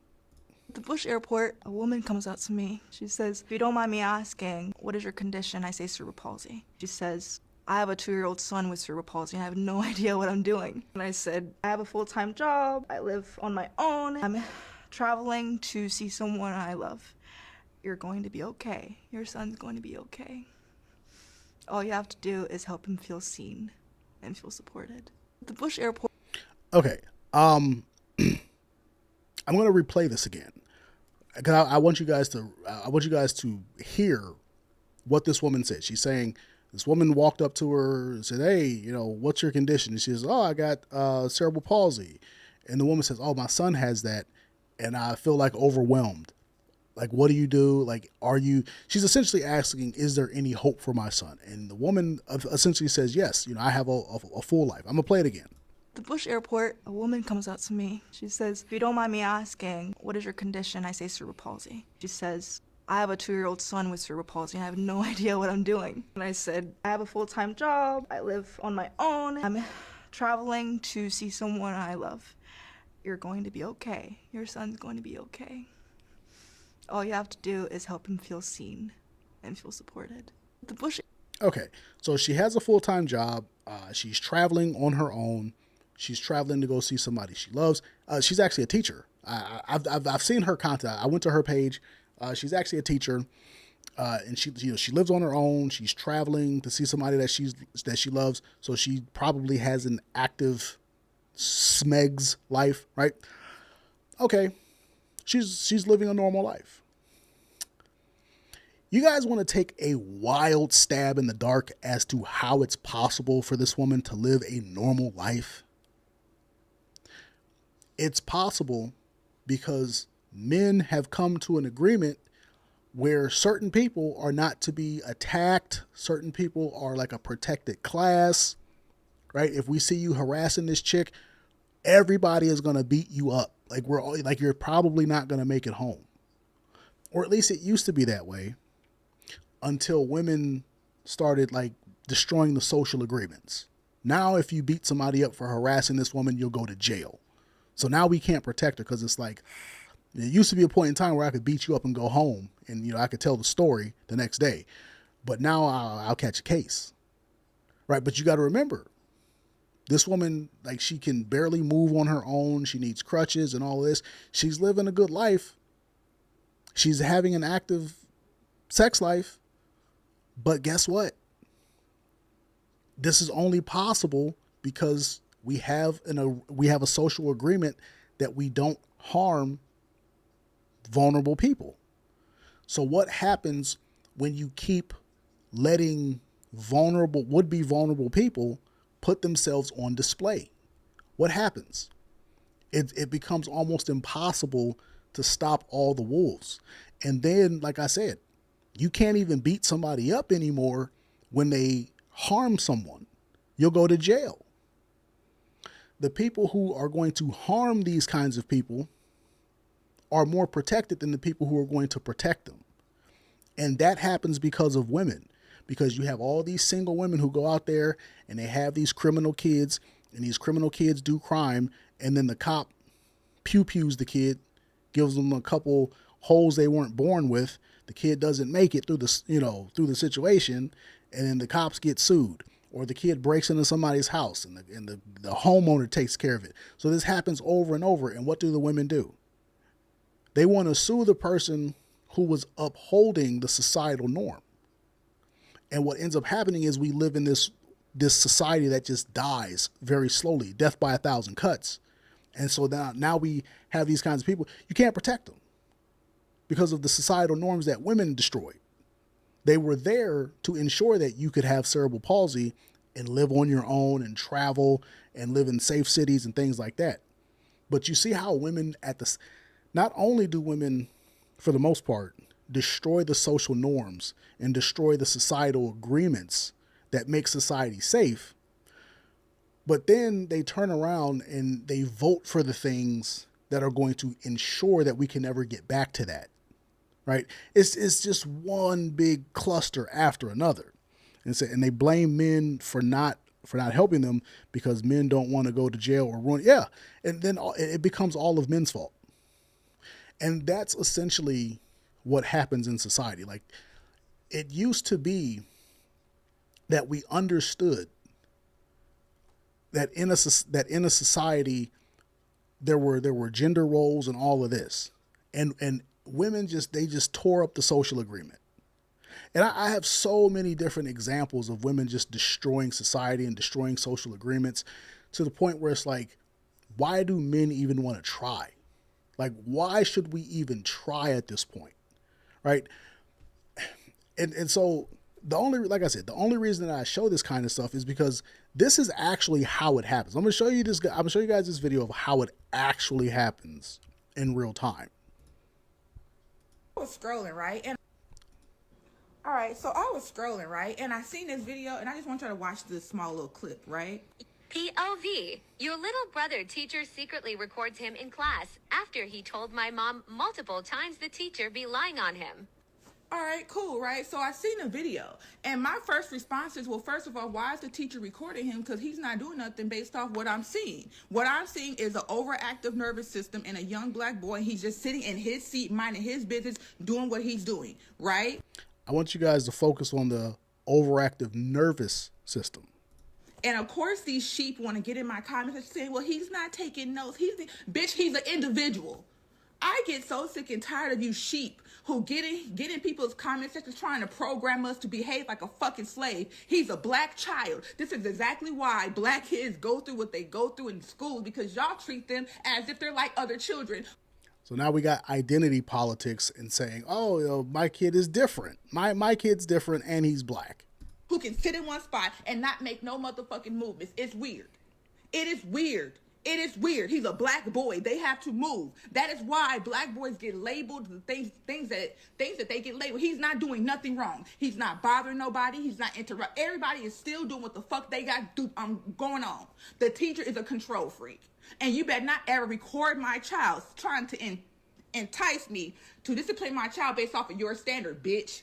Speaker 18: At the Bush airport, a woman comes up to me. She says, if you don't mind me asking, what is your condition? I say cerebral palsy. She says, I have a 2-year-old son with cerebral palsy and I have no idea what I'm doing. And I said, I have a full-time job. I live on my own. I'm traveling to see someone I love. You're going to be okay. Your son's going to be okay. All you have to do is help him feel seen and feel supported. At the Bush airport.
Speaker 1: Okay. I'm going to replay this again because I want you guys to hear what this woman said. She's saying this woman walked up to her and said, hey, what's your condition? And she says, oh, I got cerebral palsy. And the woman says, oh, my son has that. And I feel like overwhelmed. Like, what do you do? Like, she's essentially asking, is there any hope for my son? And the woman essentially says, yes, I have a full life. I'm going to play it again.
Speaker 18: At the Bush airport, a woman comes up to me. She says, if you don't mind me asking, what is your condition? I say cerebral palsy. She says, I have a 2-year-old son with cerebral palsy and I have no idea what I'm doing. And I said, I have a full-time job. I live on my own. I'm traveling to see someone I love. You're going to be okay. Your son's going to be okay. All you have to do is help him feel seen and feel supported. The Bush.
Speaker 1: Okay, so she has a full-time job. She's traveling on her own. She's traveling to go see somebody she loves. She's actually a teacher. I've seen her content. I went to her page. She's actually a teacher, and she lives on her own. She's traveling to see somebody that she loves. So she probably has an active SMEGS life, right? Okay. She's living a normal life. You guys want to take a wild stab in the dark as to how it's possible for this woman to live a normal life? It's possible because men have come to an agreement where certain people are not to be attacked. Certain people are like a protected class, right? If we see you harassing this chick, everybody is going to beat you up. Like you're probably not going to make it home. Or at least it used to be that way until women started like destroying the social agreements. Now, if you beat somebody up for harassing this woman, you'll go to jail. So now we can't protect her because it's like, it used to be a point in time where I could beat you up and go home and, I could tell the story the next day. But now I'll catch a case. Right. But you got to remember, this woman, like, she can barely move on her own. She needs crutches and all this. She's living a good life. She's having an active sex life. But guess what? This is only possible because we have a social agreement that we don't harm vulnerable people. So what happens when you keep letting would-be vulnerable people put themselves on display. What happens? It becomes almost impossible to stop all the wolves. And then, like I said, you can't even beat somebody up anymore when they harm someone. You'll go to jail. The people who are going to harm these kinds of people are more protected than the people who are going to protect them. And that happens because of women, because you have all these single women who go out there and they have these criminal kids, and these criminal kids do crime, and then the cop pew-pews the kid, gives them a couple holes they weren't born with. The kid doesn't make it through the situation, and then the cops get sued, or the kid breaks into somebody's house and the homeowner takes care of it. So this happens over and over. And what do the women do? They want to sue the person who was upholding the societal norm. And what ends up happening is we live in this society that just dies very slowly, death by 1,000 cuts. And so now we have these kinds of people. You can't protect them because of the societal norms that women destroyed. They were there to ensure that you could have cerebral palsy and live on your own and travel and live in safe cities and things like that. But you see how women not only do women, for the most part, destroy the social norms and destroy the societal agreements that make society safe, but then they turn around and they vote for the things that are going to ensure that we can never get back to that. Right? It's just one big cluster after another. And they blame men for not helping them because men don't want to go to jail or run. Yeah. And then it becomes all of men's fault. And that's essentially what happens in society. Like, it used to be that we understood that in a society there were gender roles and all of this. And women just tore up the social agreement. And I have so many different examples of women just destroying society and destroying social agreements to the point where it's like, why do men even want to try? Like, why should we even try at this point? Right? And so the only reason that I show this kind of stuff is because this is actually how it happens. I'm going to show you guys this video of how it actually happens in real time.
Speaker 19: I was scrolling, right? And all right, so I was scrolling, right? And I seen this video, and I just want y'all to watch this small little clip, right?
Speaker 20: POV. Your little brother teacher secretly records him in class after he told my mom multiple times the teacher be lying on him.
Speaker 19: All right, cool, right? So I seen the video, and my first response is, well, first of all, why is the teacher recording him? Because he's not doing nothing based off what I'm seeing. What I'm seeing is an overactive nervous system in a young black boy. He's just sitting in his seat, minding his business, doing what he's doing, right?
Speaker 1: I want you guys to focus on the overactive nervous system.
Speaker 19: And of course, these sheep want to get in my comments and say, well, he's not taking notes. Bitch, he's an individual. I get so sick and tired of you sheep who get in people's comment sections trying to program us to behave like a fucking slave. He's a black child. This is exactly why black kids go through what they go through in school, because y'all treat them as if they're like other children.
Speaker 1: So now we got identity politics and saying, oh, my kid is different. My kid's different and he's black.
Speaker 19: Who can sit in one spot and not make no motherfucking movements. It's weird. It is weird. It is weird. He's a black boy. They have to move. That is why black boys get labeled the things that they get labeled. He's not doing nothing wrong. He's not bothering nobody. He's not interrupting. Everybody is still doing what the fuck they got going on. The teacher is a control freak. And you better not ever record my child trying to entice me to discipline my child based off of your standard, bitch.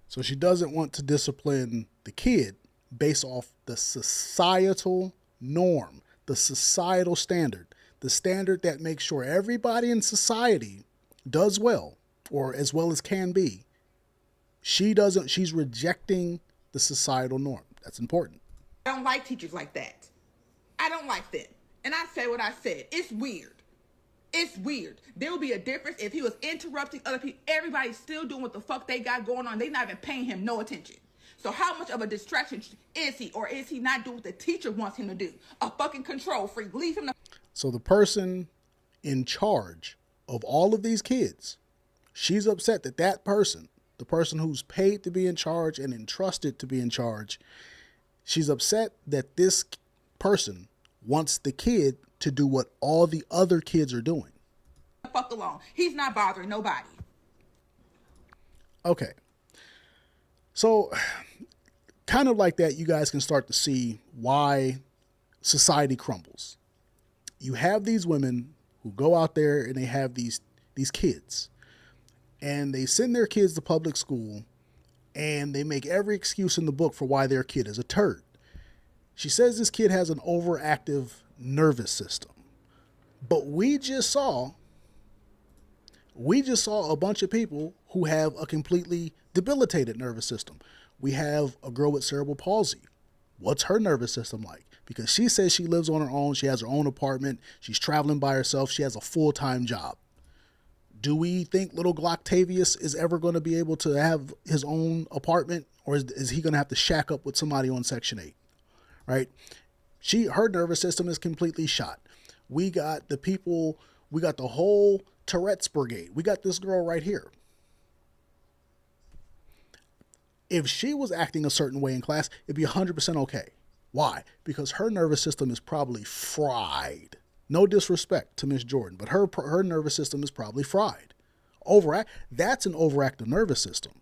Speaker 1: So she doesn't want to discipline the kid based off the societal norm, the societal standard, the standard that makes sure everybody in society does well, or as well as can be. She's rejecting the societal norm. That's important.
Speaker 19: I don't like teachers like that. I don't like them. And I said what I said. It's weird. It's weird. There will be a difference if he was interrupting other people. Everybody's still doing what the fuck they got going on. They're not even paying him no attention. So how much of a distraction is he? Or is he not doing what the teacher wants him to do? A fucking control freak. Leave him to...
Speaker 1: So the person in charge of all of these kids, she's upset that person the person who's paid to be in charge and entrusted to be in charge, she's upset that this person wants the kid to do what all the other kids are doing.
Speaker 19: Fuck alone. He's not bothering nobody.
Speaker 1: Okay. So kind of like that, you guys can start to see why society crumbles. You have these women who go out there and they have these kids, and they send their kids to public school, and they make every excuse in the book for why their kid is a turd. She says this kid has an overactive nervous system. But we just saw a bunch of people who have a completely debilitated nervous system. We have a girl with cerebral palsy. What's her nervous system like? Because she says she lives on her own. She has her own apartment. She's traveling by herself. She has a full-time job. Do we think little Gloctavius is ever going to be able to have his own apartment, or is he going to have to shack up with somebody on Section 8? Right? Her nervous system is completely shot. We got the whole Tourette's brigade. We got this girl right here. If she was acting a certain way in class, it'd be 100% okay. Why? Because her nervous system is probably fried. No disrespect to Miss Jordan, but her nervous system is probably fried. That's an overactive nervous system.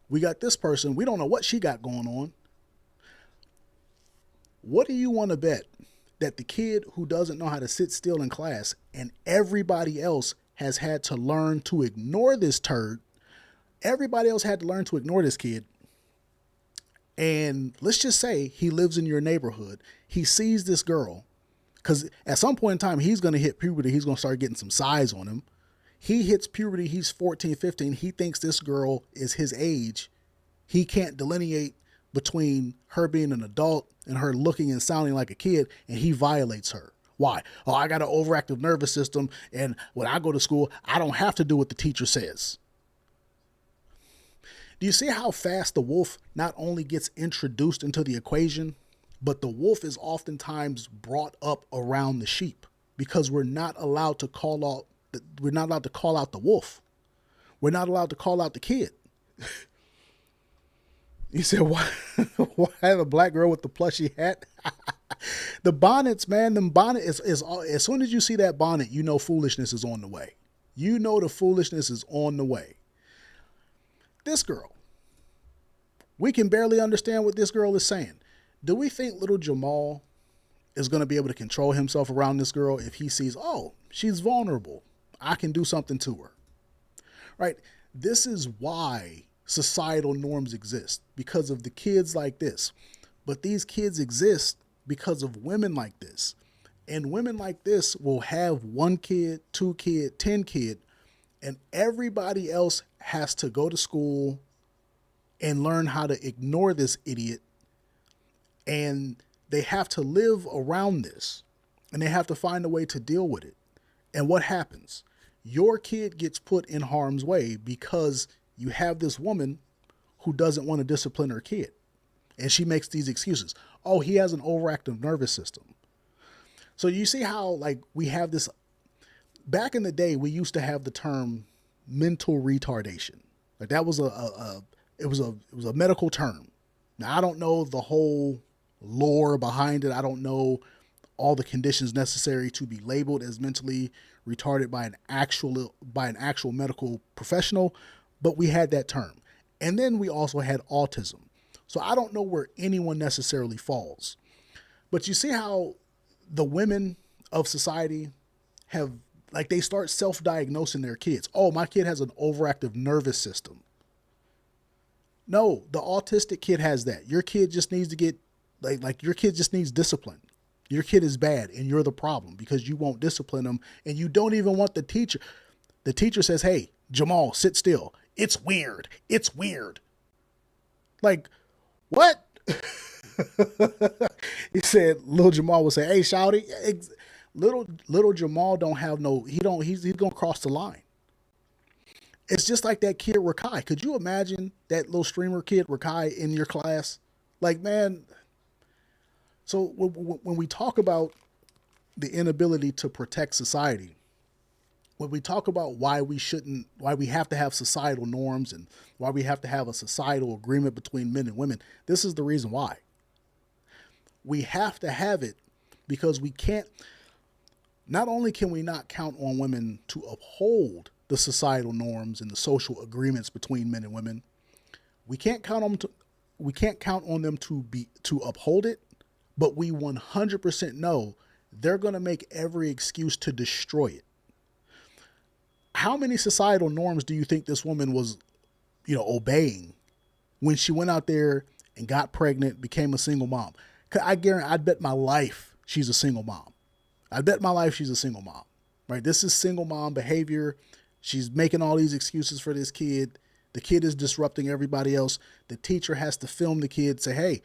Speaker 1: We got this person. We don't know what she got going on. What do you want to bet that the kid who doesn't know how to sit still in class and everybody else has had to learn to ignore this turd? Everybody else had to learn to ignore this kid. And let's just say he lives in your neighborhood. He sees this girl, because at some point in time, he's going to hit puberty. He's going to start getting some size on him. He hits puberty. He's 14, 15. He thinks this girl is his age. He can't delineate between her being an adult and her looking and sounding like a kid, and he violates her. Why? Oh, I got an overactive nervous system, and when I go to school, I don't have to do what the teacher says. Do you see how fast the wolf not only gets introduced into the equation, but the wolf is oftentimes brought up around the sheep, because we're not allowed to call out the wolf. We're not allowed to call out the kid. You said, why the black girl with the plushy hat? The bonnets, man, them bonnets is as soon as you see that bonnet, you know foolishness is on the way. You know the foolishness is on the way. This girl, we can barely understand what this girl is saying. Do we think little Jamal is going to be able to control himself around this girl if he sees, oh, she's vulnerable, I can do something to her? Right? This is why societal norms exist, because of the kids like this. But these kids exist because of women like this. And women like this will have 1 kid, 2 kid, 10 kid, and everybody else has to go to school and learn how to ignore this idiot. And they have to live around this, and they have to find a way to deal with it. And what happens? Your kid gets put in harm's way because you have this woman who doesn't want to discipline her kid. And she makes these excuses. Oh, he has an overactive nervous system. So you see how, like, we have this. Back in the day, we used to have the term mental retardation. Like, that was it was a medical term. Now, I don't know the whole lore behind it. I don't know all the conditions necessary to be labeled as mentally retarded by an actual medical professional, but we had that term. And then we also had autism. So I don't know where anyone necessarily falls. But you see how the women of society have, like, they start self-diagnosing their kids. Oh, my kid has an overactive nervous system. No, the autistic kid has that. Your kid just needs to get, like your kid just needs discipline. Your kid is bad and you're the problem because you won't discipline them, and you don't even want the teacher. The teacher says, hey, Jamal, sit still. It's weird. It's weird. Like, what? He said, little Jamal would say, hey, shouty. Little Jamal don't have no, he's going to cross the line. It's just like that kid Rakai. Could you imagine that little streamer kid Rakai in your class? Like, man. So when we talk about the inability to protect society, when we talk about why we have to have societal norms and why we have to have a societal agreement between men and women, this is the reason why. We have to have it because we can't, not only can we not count on women to uphold the societal norms and the social agreements between men and women, we can't count on them to uphold it, but we 100% know they're going to make every excuse to destroy it. How many societal norms do you think this woman was, obeying when she went out there and got pregnant, became a single mom? I'd bet my life she's a single mom. Right? This is single mom behavior. She's making all these excuses for this kid. The kid is disrupting everybody else. The teacher has to film the kid, say, hey,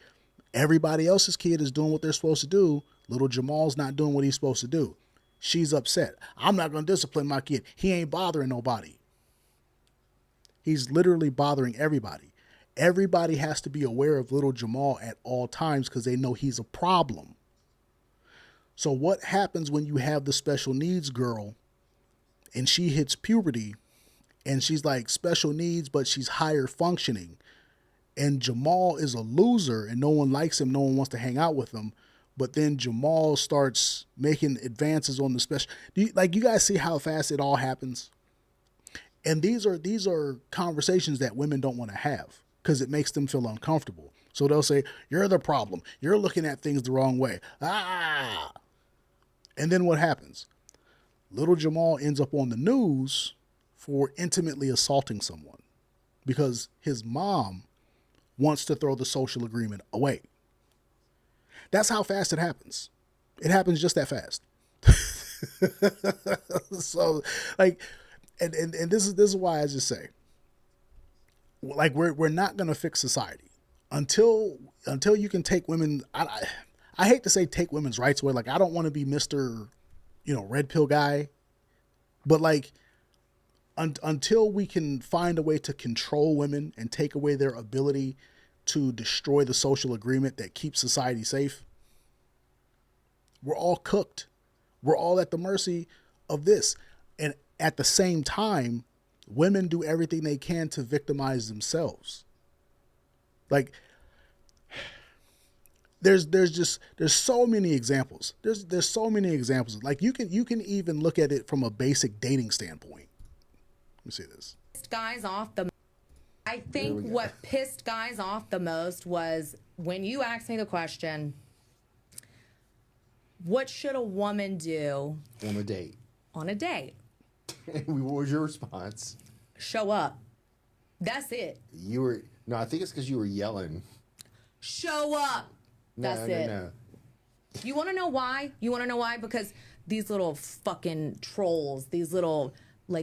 Speaker 1: everybody else's kid is doing what they're supposed to do. Little Jamal's not doing what he's supposed to do. She's upset. I'm not going to discipline my kid. He ain't bothering nobody. He's literally bothering everybody. Everybody has to be aware of little Jamal at all times because they know he's a problem. So what happens when you have the special needs girl and she hits puberty and she's like special needs, but she's higher functioning, and Jamal is a loser and no one likes him, no one wants to hang out with him, but then Jamal starts making advances on the special. You guys see how fast it all happens? And these are conversations that women don't want to have because it makes them feel uncomfortable. So they'll say, you're the problem. You're looking at things the wrong way. Ah. And then what happens? Little Jamal ends up on the news for intimately assaulting someone because his mom wants to throw the social agreement away. That's how fast it happens. It happens just that fast. So and this is why I just say, we're not going to fix society until you can take women. I hate to say take women's rights away. I don't want to be Mr. Red pill guy, but until we can find a way to control women and take away their ability to destroy the social agreement that keeps society safe, we're all cooked. We're all at the mercy of this. And at the same time, women do everything they can to victimize themselves. There's so many examples. There's so many examples. You can even look at it from a basic dating standpoint. Let me see this.
Speaker 21: I think what pissed guys off the most was when you asked me the question, what should a woman do
Speaker 22: on a date? What was your response?
Speaker 21: Show up. That's it.
Speaker 22: No, I think it's because you were yelling.
Speaker 21: Show up. That's it.
Speaker 22: No.
Speaker 21: You want to know why? Because these little fucking trolls, these little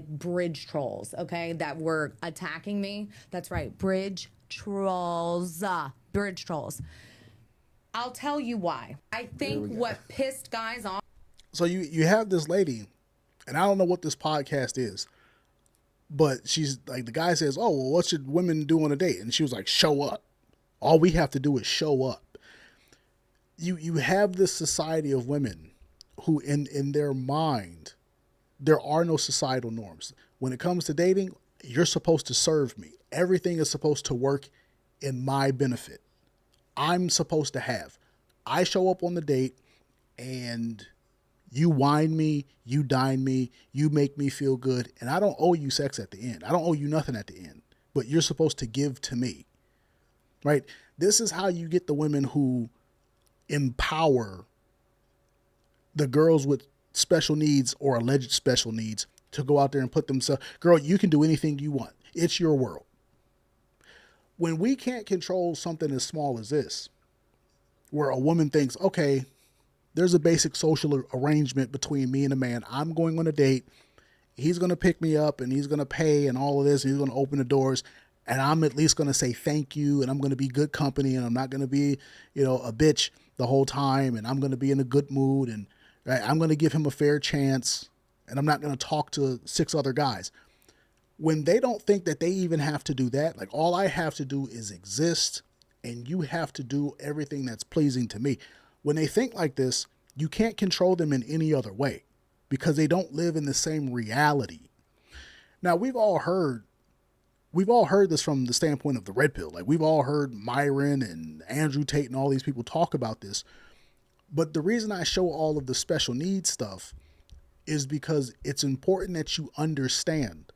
Speaker 21: bridge trolls, okay, that were attacking me. That's right, bridge trolls. I'll tell you why. I think what pissed guys off.
Speaker 1: So you have this lady, and I don't know what this podcast is, but she's the guy says, oh, well, what should women do on a date? And she was like, show up. All we have to do is show up. You have this society of women who in their mind, there are no societal norms. When it comes to dating, you're supposed to serve me. Everything is supposed to work in my benefit. I'm supposed to have. I show up on the date and you wine me, you dine me, you make me feel good, and I don't owe you sex at the end. I don't owe you nothing at the end, but you're supposed to give to me, right? This is how you get the women who empower the girls with special needs or alleged special needs to go out there and put themselves, girl, you can do anything you want. It's your world. When we can't control something as small as this, where a woman thinks, okay, there's a basic social arrangement between me and a man. I'm going on a date. He's going to pick me up and he's going to pay and all of this. And he's going to open the doors and I'm at least going to say thank you. And I'm going to be good company and I'm not going to be, a bitch the whole time. And I'm going to be in a good mood and right, I'm going to give him a fair chance and I'm not going to talk to 6 other guys. When they don't think that they even have to do that, all I have to do is exist and you have to do everything that's pleasing to me. When they think like this, you can't control them in any other way. because they don't live in the same reality. Now, we've all heard this from the standpoint of the red pill. Like, we've all heard Myron and Andrew Tate and all these people talk about this. But the reason I show all of the special needs stuff is because it's important that you understand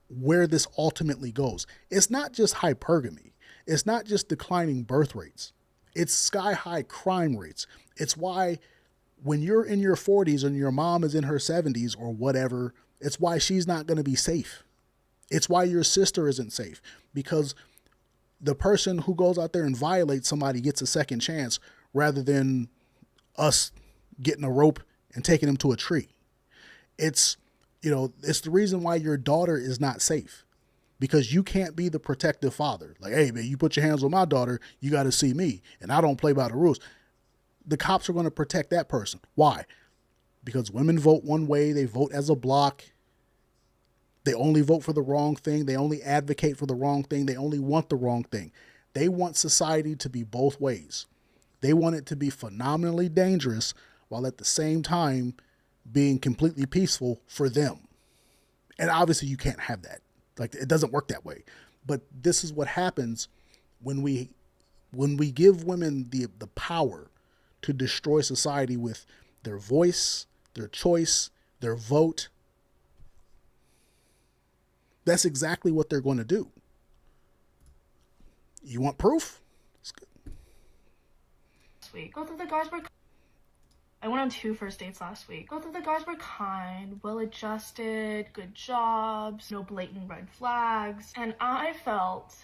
Speaker 1: where this ultimately goes. It's not just hypergamy. It's not just declining birth rates. It's sky-high crime rates. It's why when you're in your 40s and your mom is in her 70s or whatever, it's why she's not going to be safe. It's why your sister isn't safe, because the person who goes out there and violates somebody gets a second chance rather than us getting a rope and taking them to a tree. It's the reason why your daughter is not safe, because you can't be the protective father. Like, hey, man, you put your hands on my daughter, you got to see me, and I don't play by the rules. The cops are going to protect that person. Why? Because women vote one way. They vote as a block. They only vote for the wrong thing. They only advocate for the wrong thing. They only want the wrong thing. They want society to be both ways. They want it to be phenomenally dangerous while at the same time being completely peaceful for them. And obviously you can't have that. Like, it doesn't work that way. But this is what happens when we give women the power to destroy society with their voice, their choice, their vote. That's exactly what they're going to do. You want proof? It's good.
Speaker 2: Last week, both of the guys were. I went on 2 first dates last week. Both of the guys were kind, well-adjusted, good jobs, no blatant red flags, and I felt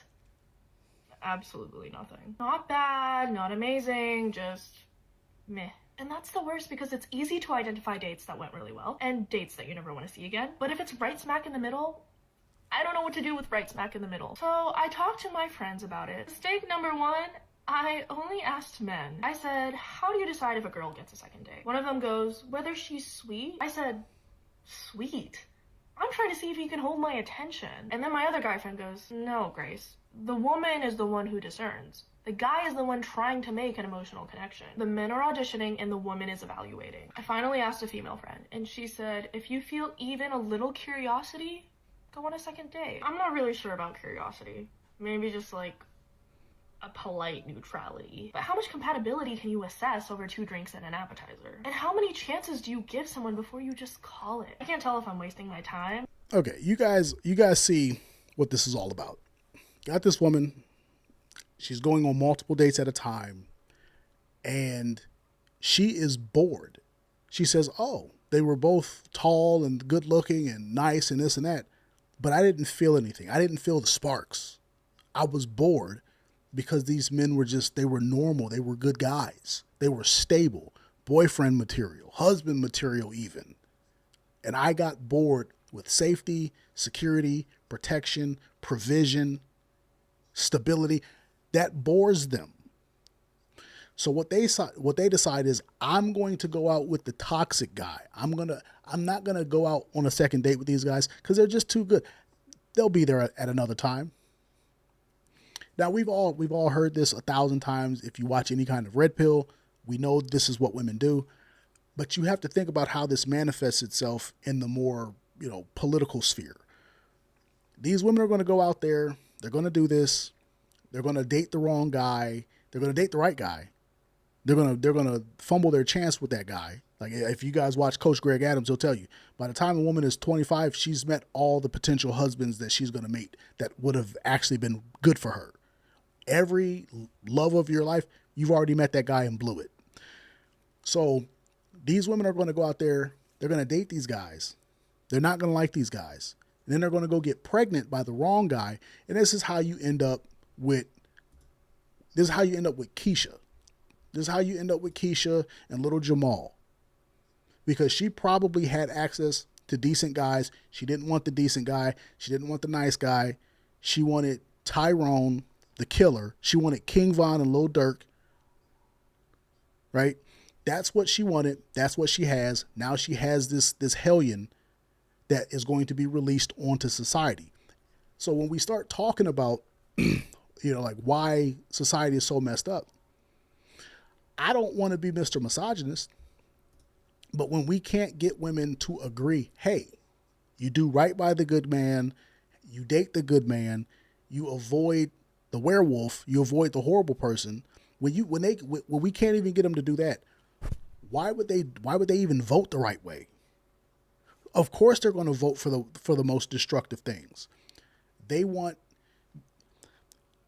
Speaker 2: absolutely nothing. Not bad, not amazing, just meh. And that's the worst, because it's easy to identify dates that went really well and dates that you never want to see again. But if it's right smack in the middle, I don't know what to do with right smack in the middle. So I talked to my friends about it. Mistake number 1, I only asked men. I said, how do you decide if a girl gets a second date? One of them goes, whether she's sweet. I said, sweet? I'm trying to see if you can hold my attention. And then my other guy friend goes, no, Grace. The woman is the one who discerns. The guy is the one trying to make an emotional connection. The men are auditioning and the woman is evaluating. I finally asked a female friend, and she said, if you feel even a little curiosity, go on a second date. I'm not really sure about curiosity. Maybe just like a polite neutrality. But how much compatibility can you assess over 2 drinks and an appetizer? And how many chances do you give someone before you just call it? I can't tell if I'm wasting my time.
Speaker 1: Okay, you guys see what this is all about. Got this woman, she's going on multiple dates at a time, and she is bored. She says, oh, they were both tall and good looking and nice and this and that, but I didn't feel anything. I didn't feel the sparks. I was bored because these men were they were normal. They were good guys. They were stable, boyfriend material, husband material even. And I got bored with safety, security, protection, provision, stability. That bores them. So what they decide is, I'm going to go out with the toxic guy. I'm not gonna go out on a second date with these guys because they're just too good. They'll be there at another time. Now we've all heard this 1,000 times. If you watch any kind of red pill, we know this is what women do. But you have to think about how this manifests itself in the more, political sphere. These women are going to go out there. They're going to do this. They're going to date the wrong guy. They're going to date the right guy. They're going to fumble their chance with that guy. Like, if you guys watch Coach Greg Adams, he'll tell you, by the time a woman is 25, she's met all the potential husbands that she's going to meet that would have actually been good for her. Every love of your life, you've already met that guy and blew it. So these women are going to go out there. They're going to date these guys. They're not going to like these guys. And then they're going to go get pregnant by the wrong guy. And this is how you end up with Keisha. This is how you end up with Keisha and little Jamal. Because she probably had access to decent guys. She didn't want the decent guy. She didn't want the nice guy. She wanted Tyrone, the killer. She wanted King Von and Lil Durk. Right? That's what she wanted. That's what she has. Now she has this hellion that is going to be released onto society. So when we start talking about, like why society is so messed up, I don't want to be Mr. Misogynist, But when we can't get women to agree, hey, you do right by the good man, you date the good man, you avoid the werewolf, you avoid the horrible person. When we can't even get them to do that, why would they even vote the right way? Of course they're going to vote for the most destructive things.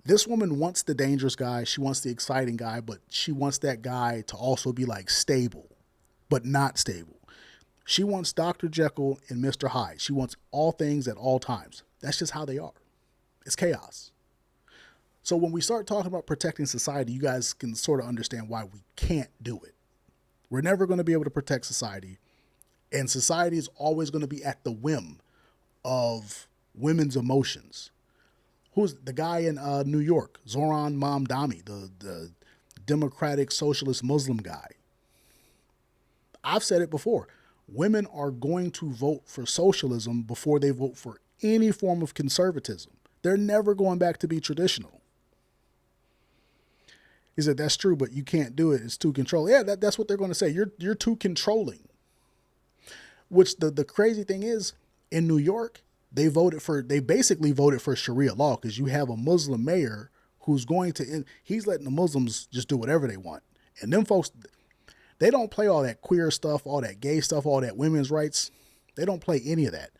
Speaker 1: This woman wants the dangerous guy, she wants the exciting guy, but she wants that guy to also be like stable, but not stable. She wants Dr. Jekyll and Mr. Hyde. She wants all things at all times. That's just how they are. It's chaos. So when we start talking about protecting society, you guys can sort of understand why we can't do it. We're never going to be able to protect society. And society is always going to be at the whim of women's emotions. Who's the guy in New York? Zoran Mamdani, the Democratic Socialist Muslim guy. I've said it before. Women are going to vote for socialism before they vote for any form of conservatism. They're never going back to be traditional. He said, that's true, but you can't do it. It's too controlling. Yeah, that's what they're going to say. You're too controlling. Which the crazy thing is, in New York, they basically voted for Sharia law because you have a Muslim mayor who's he's letting the Muslims just do whatever they want. And them folks, they don't play all that queer stuff, all that gay stuff, all that women's rights. They don't play any of that.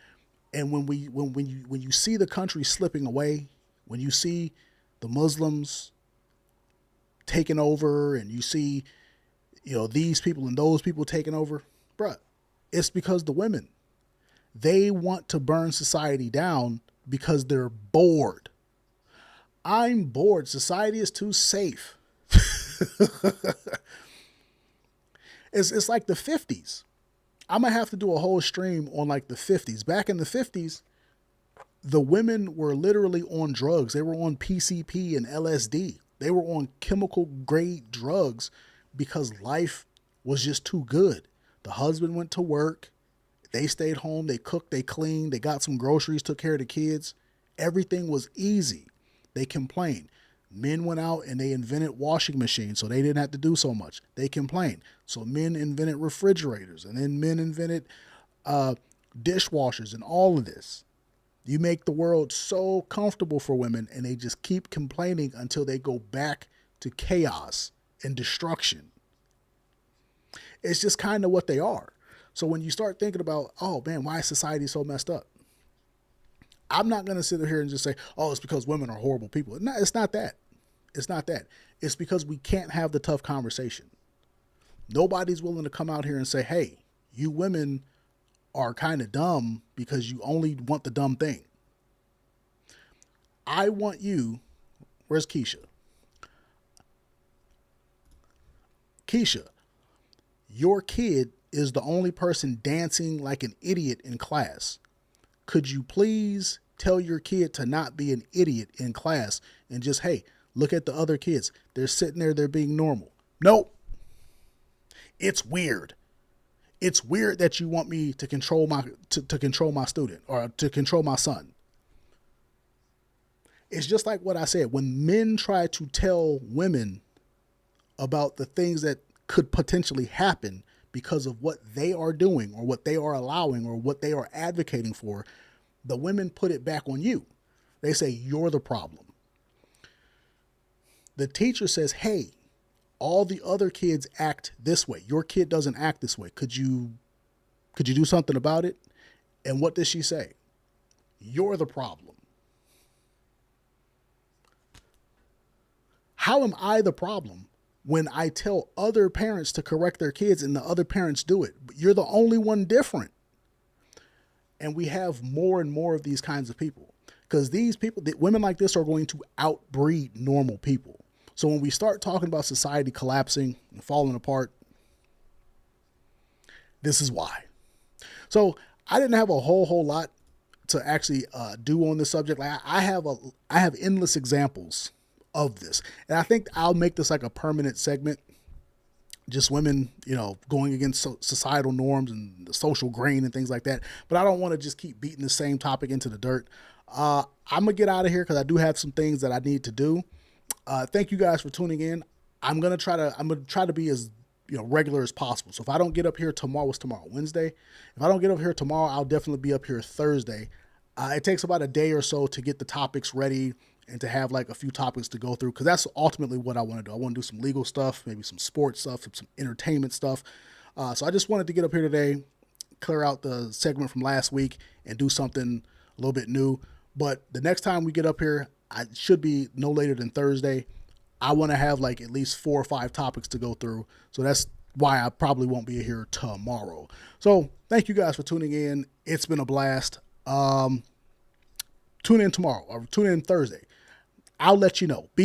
Speaker 1: And when you see the country slipping away, when you see the Muslims taking over and you see, these people and those people taking over, bruh, it's because the women, they want to burn society down because they're bored. I'm bored. Society is too safe. It's like the 50s. I'm going to have to do a whole stream on like the 50s. Back in the 50s, the women were literally on drugs. They were on PCP and LSD. They were on chemical grade drugs because life was just too good. The husband went to work. They stayed home. They cooked. They cleaned. They got some groceries, took care of the kids. Everything was easy. They complained. Men went out and they invented washing machines so they didn't have to do so much. They complained. So men invented refrigerators, and then men invented dishwashers and all of this. You make the world so comfortable for women, and they just keep complaining until they go back to chaos and destruction. It's just kind of what they are. So when you start thinking about, oh man, why is society so messed up? I'm not going to sit here and just say, oh, it's because women are horrible people. No, it's not that. It's not that. It's because we can't have the tough conversation. Nobody's willing to come out here and say, hey, you women are kind of dumb because you only want the dumb thing. I want you, where's Keisha? Keisha, your kid is the only person dancing like an idiot in class. Could you please tell your kid to not be an idiot in class and just, hey, look at the other kids. They're sitting there, they're being normal. Nope. It's weird. It's weird that you want me to control my student or to control my son. It's just like what I said. When men try to tell women about the things that could potentially happen because of what they are doing or what they are allowing or what they are advocating for, the women put it back on you. They say, you're the problem. The teacher says, hey, all the other kids act this way. Your kid doesn't act this way. Could you do something about it? And what does she say? You're the problem. How am I the problem when I tell other parents to correct their kids and the other parents do it? But you're the only one different. And we have more and more of these kinds of people because these people, women like this, are going to outbreed normal people. So when we start talking about society collapsing and falling apart, this is why. So I didn't have a whole lot to actually do on this subject. Like I have endless examples of this, and I think I'll make this like a permanent segment. Just women, going against societal norms and the social grain and things like that. But I don't want to just keep beating the same topic into the dirt. I'm gonna get out of here because I do have some things that I need to do. Thank you guys for tuning in. I'm gonna try to be as regular as possible. So if I don't get up here tomorrow, what's tomorrow? Wednesday? If I don't get up here tomorrow, I'll definitely be up here Thursday. It takes about a day or so to get the topics ready and to have like a few topics to go through, because that's ultimately what I want to do. I want to do some legal stuff, maybe some sports stuff, some entertainment stuff. So I just wanted to get up here today, clear out the segment from last week and do something a little bit new. But the next time we get up here, I should be no later than Thursday. I want to have like at least 4 or 5 topics to go through. So that's why I probably won't be here tomorrow. So thank you guys for tuning in. It's been a blast. Tune in tomorrow or tune in Thursday. I'll let you know.